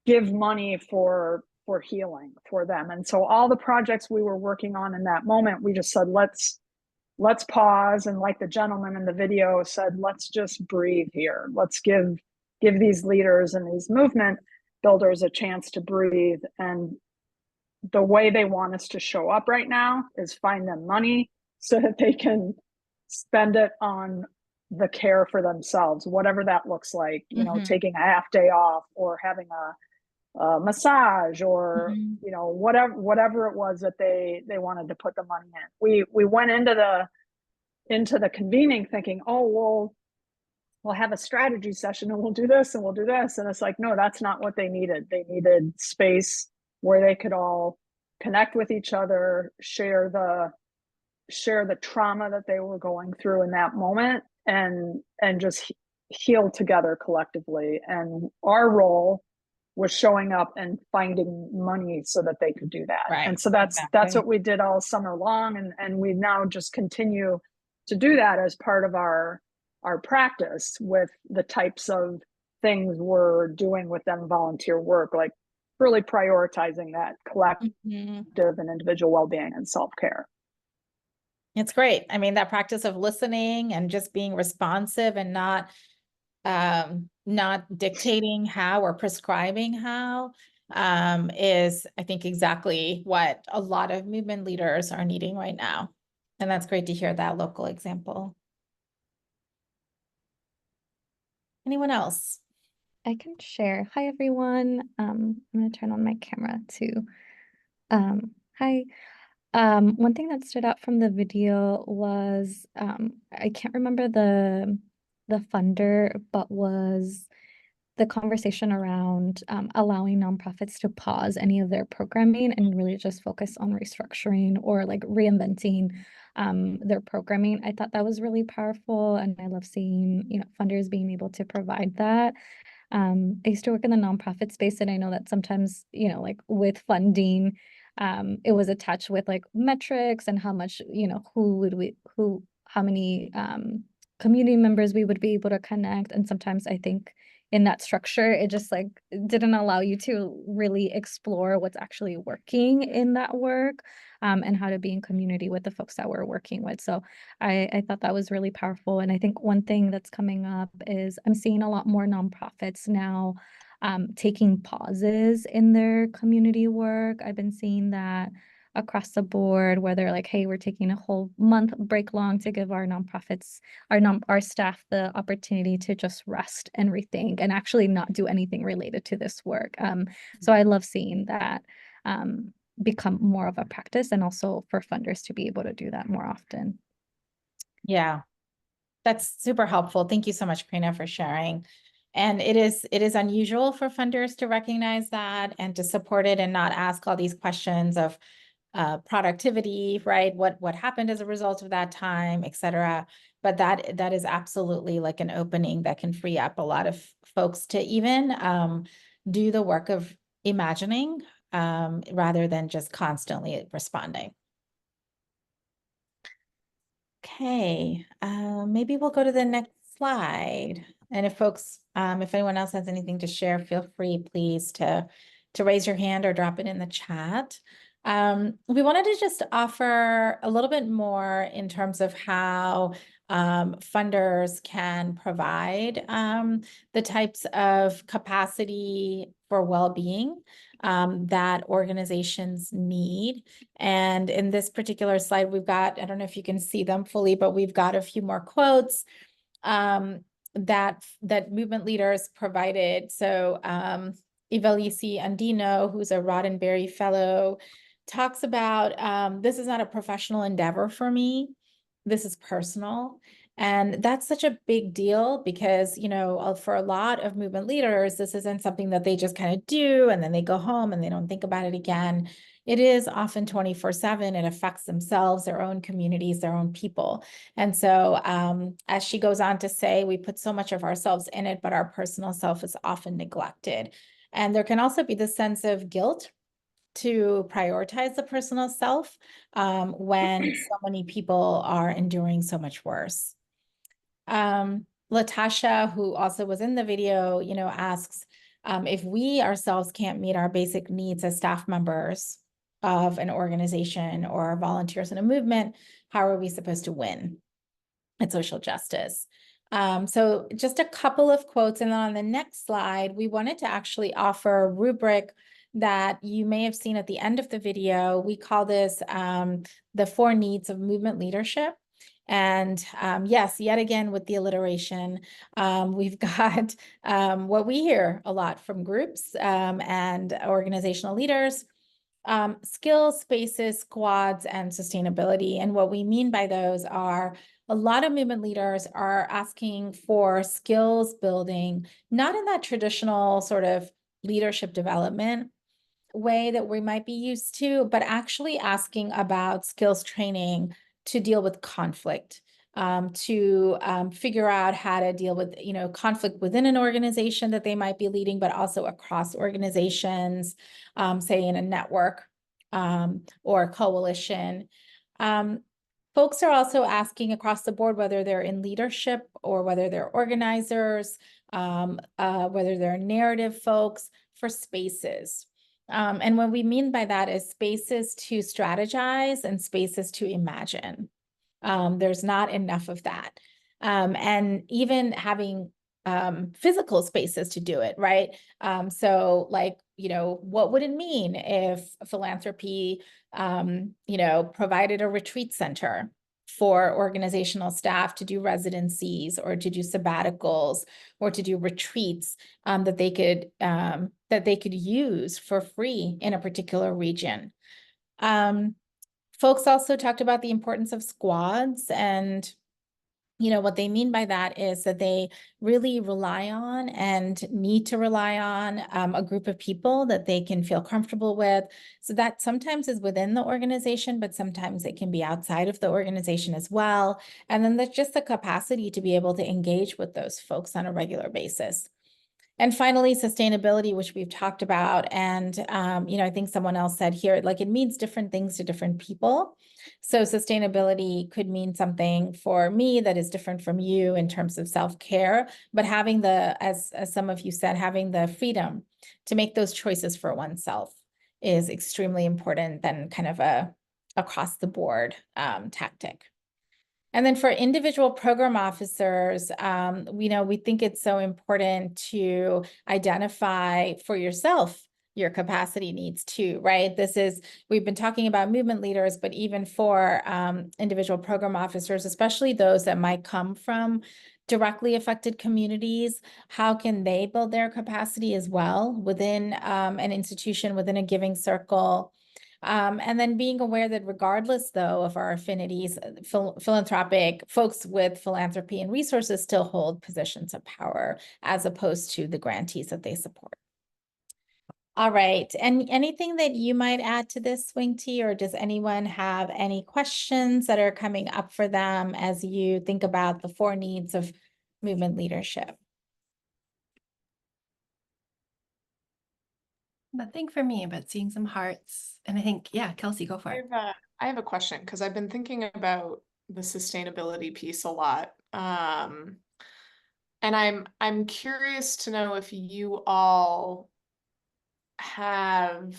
give money for healing for them. And so all the projects we were working on in that moment, we just said, let's pause. And like the gentleman in the video said, let's just breathe here. Let's give these leaders and these movement builders a chance to breathe. And the way they want us to show up right now is find them money so that they can spend it on the care for themselves, whatever that looks like, taking a half day off or having a massage or, whatever it was that they wanted to put the money in. We went into the convening thinking, oh, well, we'll have a strategy session and we'll do this and we'll do this. And it's like, no, that's not what they needed. They needed space where they could all connect with each other, share the trauma that they were going through in that moment and just heal together collectively. And our role was showing up and finding money so that they could do that. Right, And so that's what we did all summer long, and we now just continue to do that as part of our practice with the types of things we're doing with them volunteer work, like really prioritizing that collective and individual well-being and self-care. It's great. I mean, that practice of listening and just being responsive and not dictating how or prescribing how is, I think, exactly what a lot of movement leaders are needing right now. And that's great to hear that local example. Anyone else? I can share. Hi, everyone. I'm going to turn on my camera too. Hi. One thing that stood out from the video was I can't remember the funder, but was the conversation around allowing nonprofits to pause any of their programming and really just focus on restructuring or like reinventing their programming. I thought that was really powerful, and I love seeing, you know, funders being able to provide that. I used to work in the nonprofit space, and I know that sometimes, you know, like with funding, it was attached with like metrics and how much, you know, how many community members we would be able to connect. And sometimes I think in that structure, it just like didn't allow you to really explore what's actually working in that work, and how to be in community with the folks that we're working with. So I thought that was really powerful. And I think one thing that's coming up is I'm seeing a lot more nonprofits now taking pauses in their community work. I've been seeing that across the board, where they're like, hey, we're taking a whole month break long to give our nonprofits, our staff, the opportunity to just rest and rethink and actually not do anything related to this work. So I love seeing that become more of a practice, and also for funders to be able to do that more often. Yeah, that's super helpful. Thank you so much, Karina, for sharing. And it is unusual for funders to recognize that and to support it and not ask all these questions of productivity, right? What happened as a result of that time, et cetera. But that is absolutely like an opening that can free up a lot of folks to even do the work of imagining rather than just constantly responding. Okay, maybe we'll go to the next slide. And if folks, if anyone else has anything to share, feel free, please, to raise your hand or drop it in the chat. We wanted to just offer a little bit more in terms of how funders can provide the types of capacity for well-being that organizations need. And in this particular slide, we've got, I don't know if you can see them fully, but we've got a few more quotes that movement leaders provided. So Ivelisse Andino, who's a Roddenberry Fellow, talks about, this is not a professional endeavor for me. This is personal. And that's such a big deal because, you know, for a lot of movement leaders, this isn't something that they just kind of do and then they go home and they don't think about it again. It is often 24/7. It affects themselves, their own communities, their own people. And so as she goes on to say, we put so much of ourselves in it, but our personal self is often neglected. And there can also be this sense of guilt to prioritize the personal self when so many people are enduring so much worse. Latasha, who also was in the video, you know, asks if we ourselves can't meet our basic needs as staff members of an organization or volunteers in a movement, how are we supposed to win at social justice? So just a couple of quotes, and then on the next slide, we wanted to actually offer a rubric that you may have seen at the end of the video. We call this the 4 needs of movement leadership. And yes, yet again, with the alliteration, we've got what we hear a lot from groups and organizational leaders: skills, spaces, squads, and sustainability. And what we mean by those are a lot of movement leaders are asking for skills building, not in that traditional sort of leadership development way that we might be used to, but actually asking about skills training to deal with conflict to figure out how to deal with, conflict within an organization that they might be leading, but also across organizations, say in a network or a coalition. Folks are also asking across the board whether they're in leadership or whether they're organizers, whether they're narrative folks, for spaces. And what we mean by that is spaces to strategize and spaces to imagine. There's not enough of that. And even having physical spaces to do it, right? So like, what would it mean if philanthropy, provided a retreat center for organizational staff to do residencies or to do sabbaticals or to do retreats that they could use for free in a particular region. Folks also talked about the importance of squads, and what they mean by that is that they really rely on and need to rely on a group of people that they can feel comfortable with. So that sometimes is within the organization, but sometimes it can be outside of the organization as well. And then there's just the capacity to be able to engage with those folks on a regular basis. And finally, sustainability, which we've talked about. And, I think someone else said here, like, it means different things to different people. So sustainability could mean something for me that is different from you in terms of self-care, but having as some of you said, having the freedom to make those choices for oneself is extremely important than kind of a across the board tactic. And then for individual program officers, we think it's so important to identify for yourself your capacity needs too, right? We've been talking about movement leaders, but even for individual program officers, especially those that might come from directly affected communities, how can they build their capacity as well within an institution, within a giving circle? And then being aware that regardless, though, of our affinities, philanthropic folks with philanthropy and resources still hold positions of power as opposed to the grantees that they support. All right. And anything that you might add to this, Wing T, or does anyone have any questions that are coming up for them as you think about the 4 needs of movement leadership? Nothing for me, but seeing some hearts. And I think, yeah, Kelsey, go for it. I have a question because I've been thinking about the sustainability piece a lot. And I'm curious to know if you all have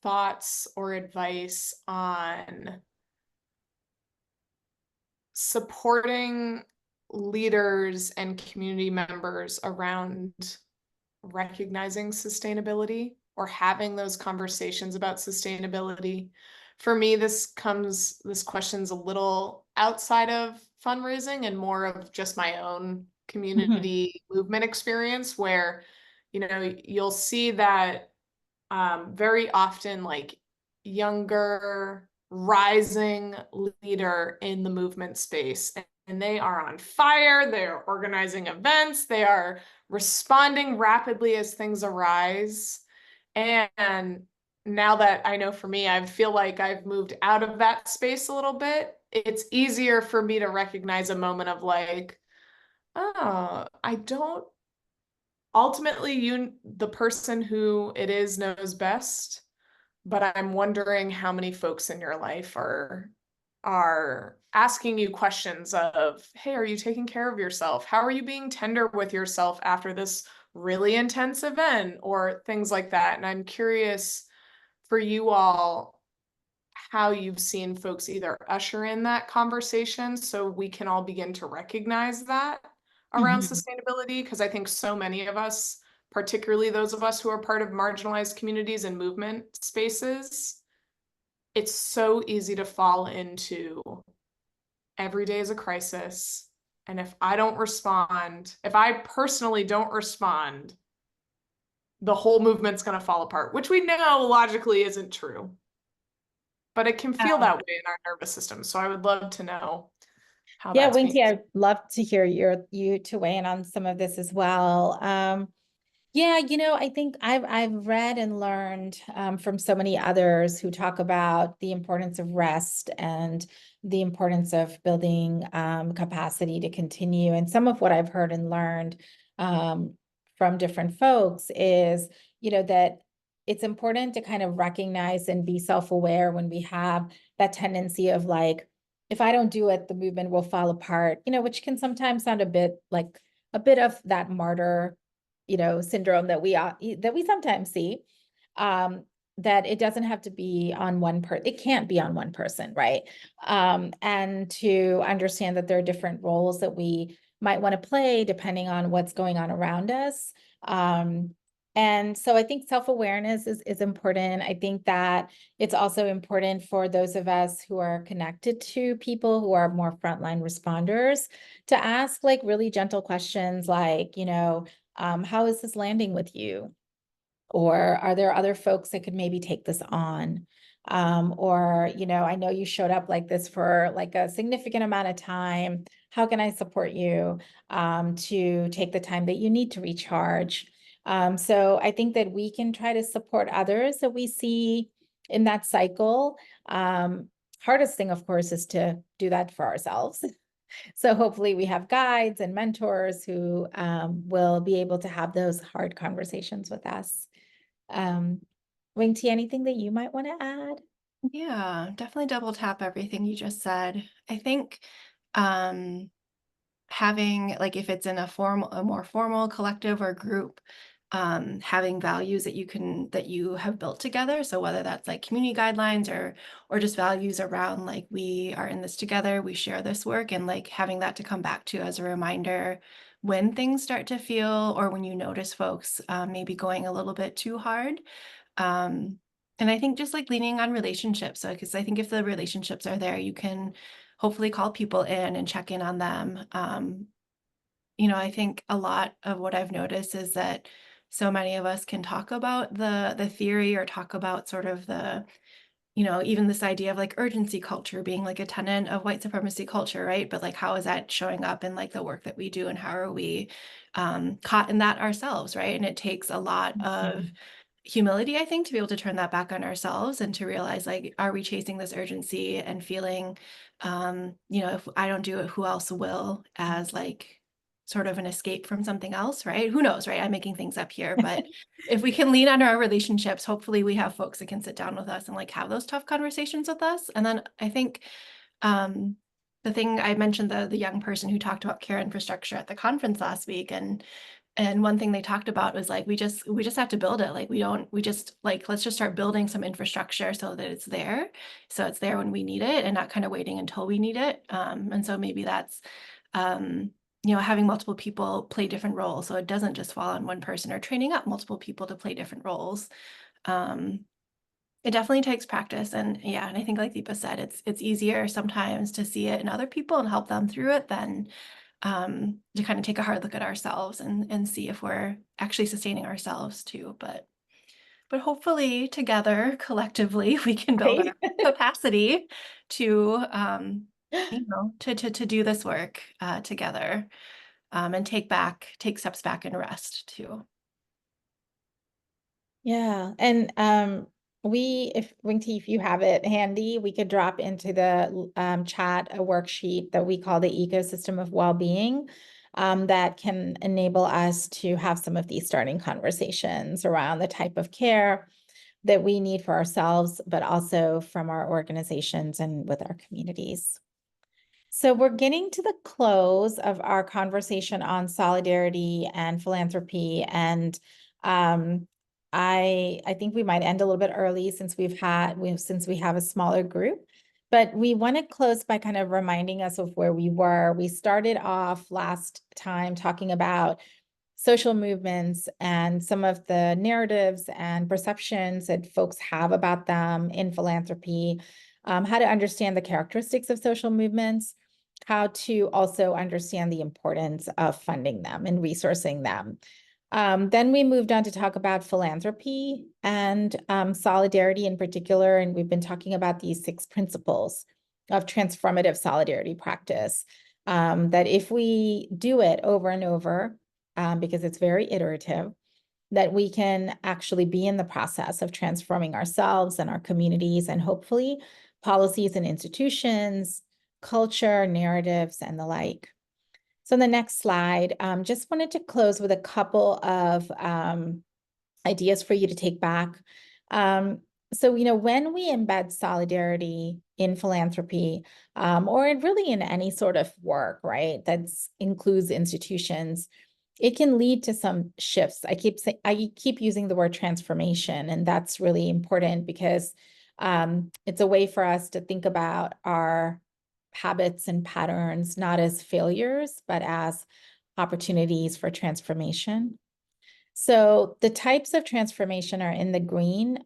thoughts or advice on supporting leaders and community members around recognizing sustainability or having those conversations about sustainability. For me, this question's a little outside of fundraising and more of just my own community movement experience, where, you'll see that very often, like, younger rising leader in the movement space, and they are on fire, they're organizing events, they are responding rapidly as things arise. And now that I know, for me, I feel like I've moved out of that space a little bit. It's easier for me to recognize a moment of like, oh, I don't ultimately, the person who it is knows best, but I'm wondering how many folks in your life are asking you questions of, hey, are you taking care of yourself? How are you being tender with yourself after this really intense event, or things like that? And I'm curious for you all how you've seen folks either usher in that conversation so we can all begin to recognize that around sustainability, because I think so many of us, particularly those of us who are part of marginalized communities and movement spaces, it's so easy to fall into every day is a crisis. And if I don't respond, if I personally don't respond, the whole movement's going to fall apart, which we know logically isn't true. But it can feel that way in our nervous system. So I would love to know how that's Winky, I'd love to hear you to weigh in on some of this as well. Yeah, I think I've read and learned from so many others who talk about the importance of rest and the importance of building capacity to continue. And some of what I've heard and learned from different folks is, that it's important to kind of recognize and be self-aware when we have that tendency of like, if I don't do it, the movement will fall apart, which can sometimes sound a bit of that martyr syndrome that we sometimes see, that it doesn't have to be on it can't be on one person, right? And to understand that there are different roles that we might want to play depending on what's going on around us. And so I think self-awareness is important. I think that it's also important for those of us who are connected to people who are more frontline responders to ask like really gentle questions like, how is this landing with you? Or are there other folks that could maybe take this on? Or, I know you showed up like this for like a significant amount of time. How can I support you to take the time that you need to recharge? So I think that we can try to support others that we see in that cycle. Hardest thing, of course, is to do that for ourselves. So hopefully we have guides and mentors who will be able to have those hard conversations with us. Wing T, anything that you might want to add? Yeah, definitely double tap everything you just said. I think having, like, if it's in a more formal collective or group, having values that you have built together. So whether that's like community guidelines or just values around like, we are in this together, we share this work, and like having that to come back to as a reminder when things start to feel, or when you notice folks maybe going a little bit too hard. And I think just like leaning on relationships. So, because I think if the relationships are there, you can hopefully call people in and check in on them. I think a lot of what I've noticed is that so many of us can talk about the theory, or talk about sort of the, even this idea of like urgency culture being like a tenet of white supremacy culture, right? But like, how is that showing up in like the work that we do, and how are we caught in that ourselves, right? And it takes a lot of humility, I think, to be able to turn that back on ourselves and to realize, like, are we chasing this urgency and feeling, if I don't do it, who else will, as like sort of an escape from something else, right? Who knows, right? I'm making things up here, but if we can lean on our relationships, hopefully we have folks that can sit down with us and like have those tough conversations with us. And then I think the thing I mentioned, the young person who talked about care infrastructure at the conference last week, and one thing they talked about was like, we just have to build it. Like, let's just start building some infrastructure so that it's there. So it's there when we need it, and not kind of waiting until we need it. And so maybe that's, having multiple people play different roles. So it doesn't just fall on one person, or training up multiple people to play different roles. It definitely takes practice. And yeah, and I think like Deepa said, it's easier sometimes to see it in other people and help them through it than to kind of take a hard look at ourselves and see if we're actually sustaining ourselves too. But hopefully together, collectively, we can build our capacity to, to do this work together, and take steps back and rest too. Yeah. And if Wing T, if you have it handy, we could drop into the chat a worksheet that we call the ecosystem of well-being, that can enable us to have some of these starting conversations around the type of care that we need for ourselves, but also from our organizations and with our communities. So we're getting to the close of our conversation on solidarity and philanthropy, and I think we might end a little bit early since we have a smaller group, but we want to close by kind of reminding us of where we were. We started off last time talking about social movements and some of the narratives and perceptions that folks have about them in philanthropy, how to understand the characteristics of social movements, how to also understand the importance of funding them and resourcing them. Then we moved on to talk about philanthropy and solidarity in particular, and we've been talking about these 6 principles of transformative solidarity practice, that if we do it over and over, because it's very iterative, that we can actually be in the process of transforming ourselves and our communities, and hopefully policies and institutions, culture, narratives, and the like. So the next slide, just wanted to close with a couple of ideas for you to take back. So, when we embed solidarity in philanthropy, or really in any sort of work, right, that includes institutions, it can lead to some shifts. I keep using the word transformation, and that's really important because it's a way for us to think about our habits and patterns, not as failures, but as opportunities for transformation. So the types of transformation are in the green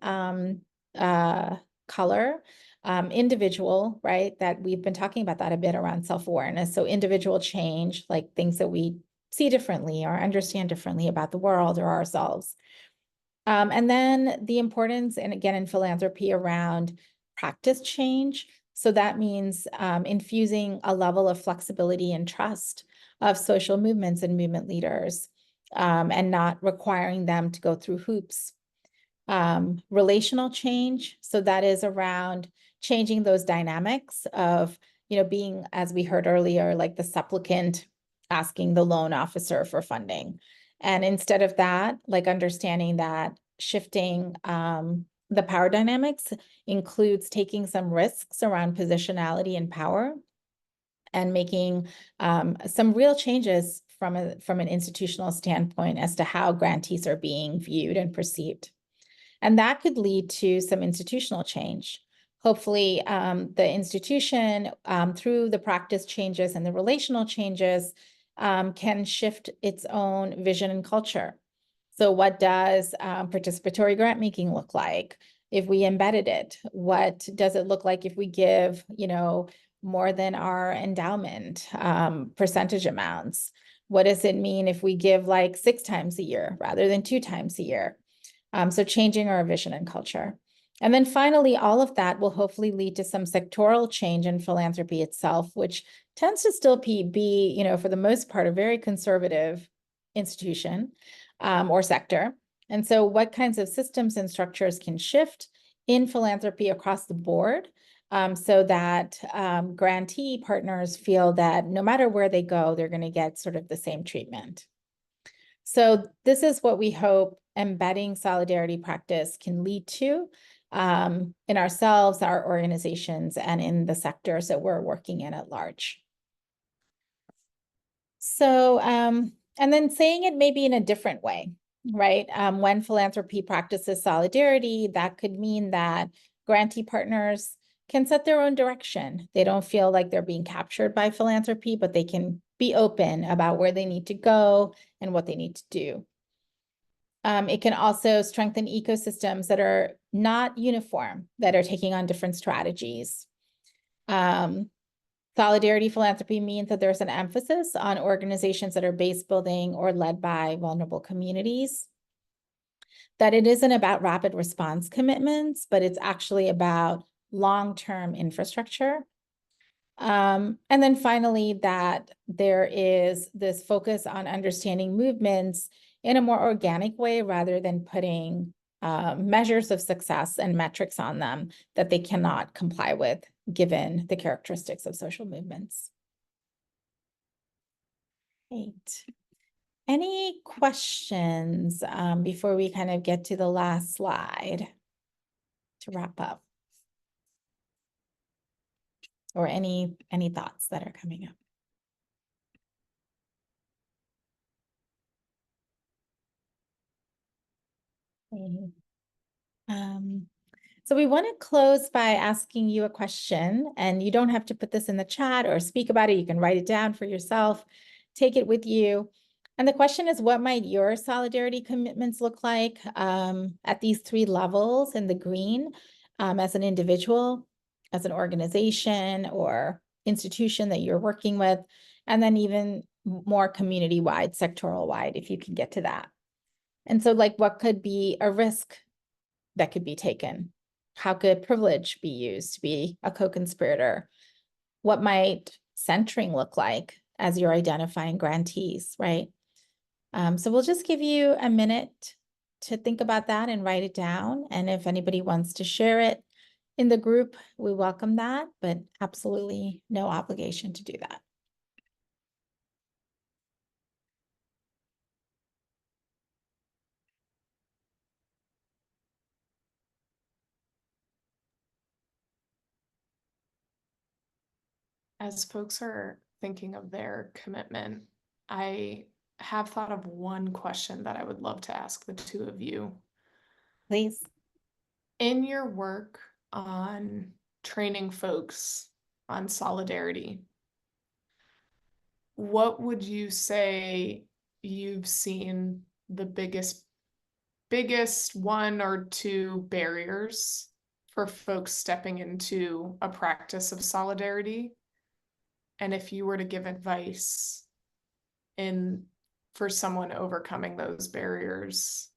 color. Individual, right? That we've been talking about that a bit around self-awareness. So individual change, like things that we see differently or understand differently about the world or ourselves. And then the importance, and again, in philanthropy, around practice change. So that means infusing a level of flexibility and trust of social movements and movement leaders, and not requiring them to go through hoops. Relational change. So that is around changing those dynamics of, being, as we heard earlier, like the supplicant asking the loan officer for funding. And instead of that, like understanding that shifting the power dynamics includes taking some risks around positionality and power, and making some real changes from an institutional standpoint as to how grantees are being viewed and perceived. And that could lead to some institutional change. Hopefully, the institution, through the practice changes and the relational changes, can shift its own vision and culture. So what does participatory grant making look like if we embedded it? What does it look like if we give, more than our endowment percentage amounts? What does it mean if we give like 6 times a year rather than 2 times a year? So changing our vision and culture. And then finally, all of that will hopefully lead to some sectoral change in philanthropy itself, which tends to still be, for the most part, a very conservative institution or sector. And so what kinds of systems and structures can shift in philanthropy across the board, so that grantee partners feel that no matter where they go, they're going to get sort of the same treatment. So this is what we hope embedding solidarity practice can lead to in ourselves, our organizations, and in the sectors that we're working in at large. So, and then saying it maybe in a different way, right? When philanthropy practices solidarity, that could mean that grantee partners can set their own direction. They don't feel like they're being captured by philanthropy, but they can be open about where they need to go and what they need to do. It can also strengthen ecosystems that are not uniform, that are taking on different strategies. Solidarity philanthropy means that there's an emphasis on organizations that are base building or led by vulnerable communities. That it isn't about rapid response commitments, but it's actually about long-term infrastructure. And then finally, that there is this focus on understanding movements in a more organic way, rather than putting measures of success and metrics on them that they cannot comply with, given the characteristics of social movements. Great. Any questions before we kind of get to the last slide to wrap up? Or any thoughts that are coming up? So we want to close by asking you a question, and you don't have to put this in the chat or speak about it. You can write it down for yourself, take it with you. And the question is, what might your solidarity commitments look like at these 3 levels in the green, as an individual, as an organization or institution that you're working with, and then even more community-wide, sectoral-wide, if you can get to that. And so, like, what could be a risk that could be taken? How could privilege be used to be a co-conspirator? What might centering look like as you're identifying grantees, right? So we'll just give you a minute to think about that and write it down. And if anybody wants to share it in the group, we welcome that, but absolutely no obligation to do that. As folks are thinking of their commitment, I have thought of one question that I would love to ask the two of you. Please. In your work on training folks on solidarity, what would you say you've seen the biggest one or two barriers for folks stepping into a practice of solidarity? And if you were to give advice for someone overcoming those barriers,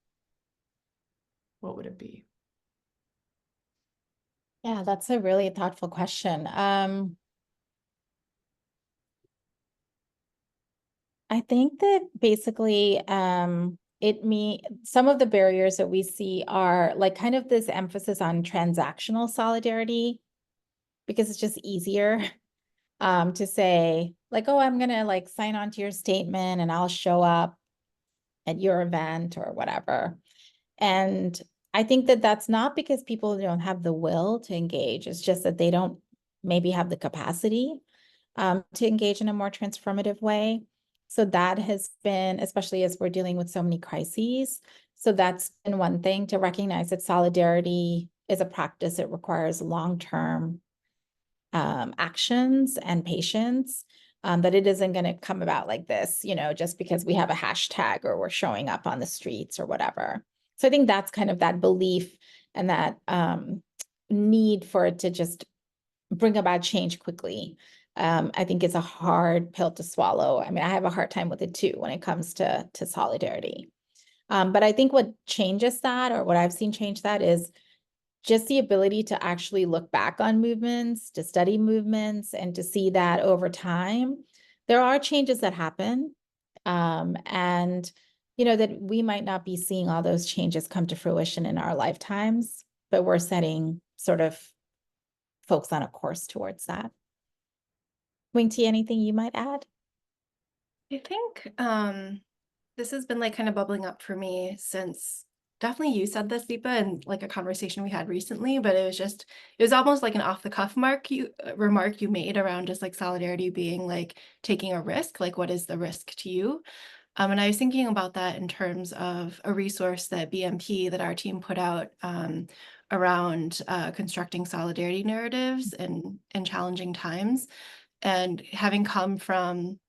what would it be? Yeah, that's a really thoughtful question. I think that basically some of the barriers that we see are like kind of this emphasis on transactional solidarity, because it's just easier to say like, oh, I'm gonna like sign on to your statement and I'll show up at your event or whatever. And I think that that's not because people don't have the will to engage. It's just that they don't maybe have the capacity to engage in a more transformative way. So that has been, especially as we're dealing with so many crises. So that's been one thing, to recognize that solidarity is a practice. It requires long-term actions and patience, that it isn't going to come about like this, just because we have a hashtag or we're showing up on the streets or whatever. So I think that's kind of that belief and that need for it to just bring about change quickly. I think it's a hard pill to swallow. I mean, I have a hard time with it too when it comes to solidarity. But I think what changes that, or what I've seen change that, is just the ability to actually look back on movements, to study movements, and to see that over time, there are changes that happen. And, that we might not be seeing all those changes come to fruition in our lifetimes, but we're setting sort of folks on a course towards that. Wing T, anything you might add? I think this has been like kind of bubbling up for me since definitely you said this, Deepa, and like a conversation we had recently, but it was almost like an off the cuff remark you made around just like solidarity being like taking a risk, like what is the risk to you? And I was thinking about that in terms of a resource that BMP, that our team put out around constructing solidarity narratives in challenging times. And having come from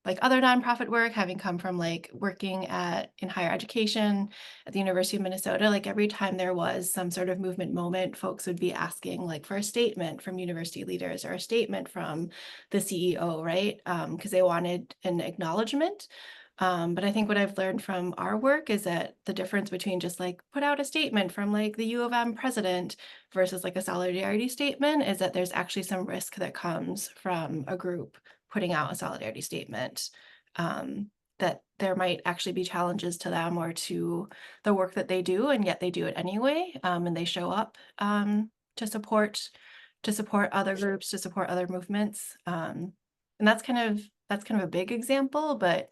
like other nonprofit work, having come from like working in higher education at the University of Minnesota, like every time there was some sort of movement moment, folks would be asking like for a statement from university leaders or a statement from the CEO, right? Because they wanted an acknowledgement. But I think what I've learned from our work is that the difference between just like put out a statement from like the U of M president versus like a solidarity statement is that there's actually some risk that comes from a group putting out a solidarity statement, that there might actually be challenges to them or to the work that they do, and yet they do it anyway, and they show up to support other groups, to support other movements, and that's kind of a big example, but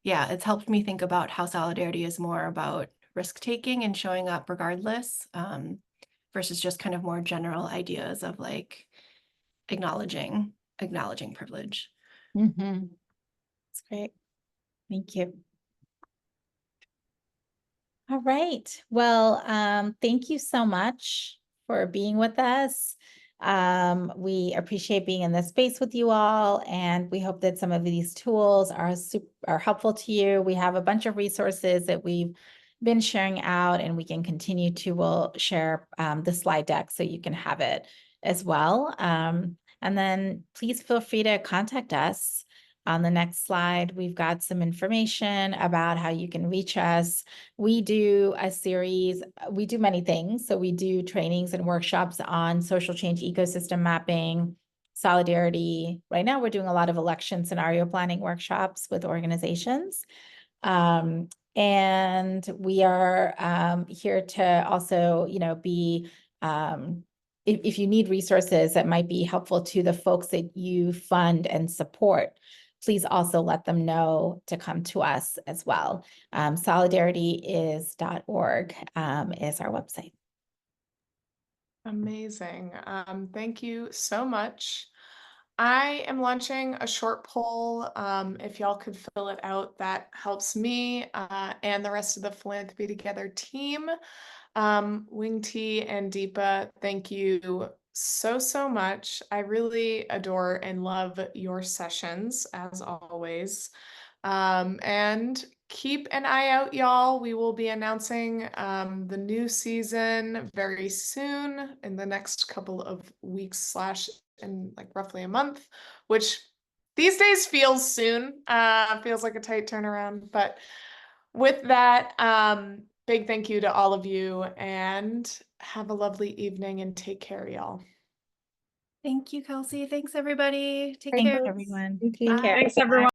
yeah, it's helped me think about how solidarity is more about risk taking and showing up regardless, versus just kind of more general ideas of like acknowledging privilege. Mm-hmm. That's great. Thank you. All right. Well, thank you so much for being with us. We appreciate being in this space with you all, and we hope that some of these tools are helpful to you. We have a bunch of resources that we've been sharing out, and we can continue to. We'll share the slide deck so you can have it as well. And then please feel free to contact us. On the next slide, we've got some information about how you can reach us. We do we do many things. So we do trainings and workshops on social change ecosystem mapping, solidarity. Right now, we're doing a lot of election scenario planning workshops with organizations. And we are here to also, be, if you need resources that might be helpful to the folks that you fund and support, please also let them know to come to us as well. Solidarityis.org is our website. Amazing. Thank you so much. I am launching a short poll. If y'all could fill it out, that helps me and the rest of the Philanthropy Together team. Wing T and Deepa, thank you so much. I really adore and love your sessions as always. And keep an eye out, y'all. We will be announcing the new season very soon in the next couple of weeks / in like roughly a month, which these days feels soon. Feels like a tight turnaround. But with that, big thank you to all of you and have a lovely evening and take care, y'all. Thank you, Kelsey. Thanks, everybody. Take Thanks, care. everyone. Bye. Thanks, everyone.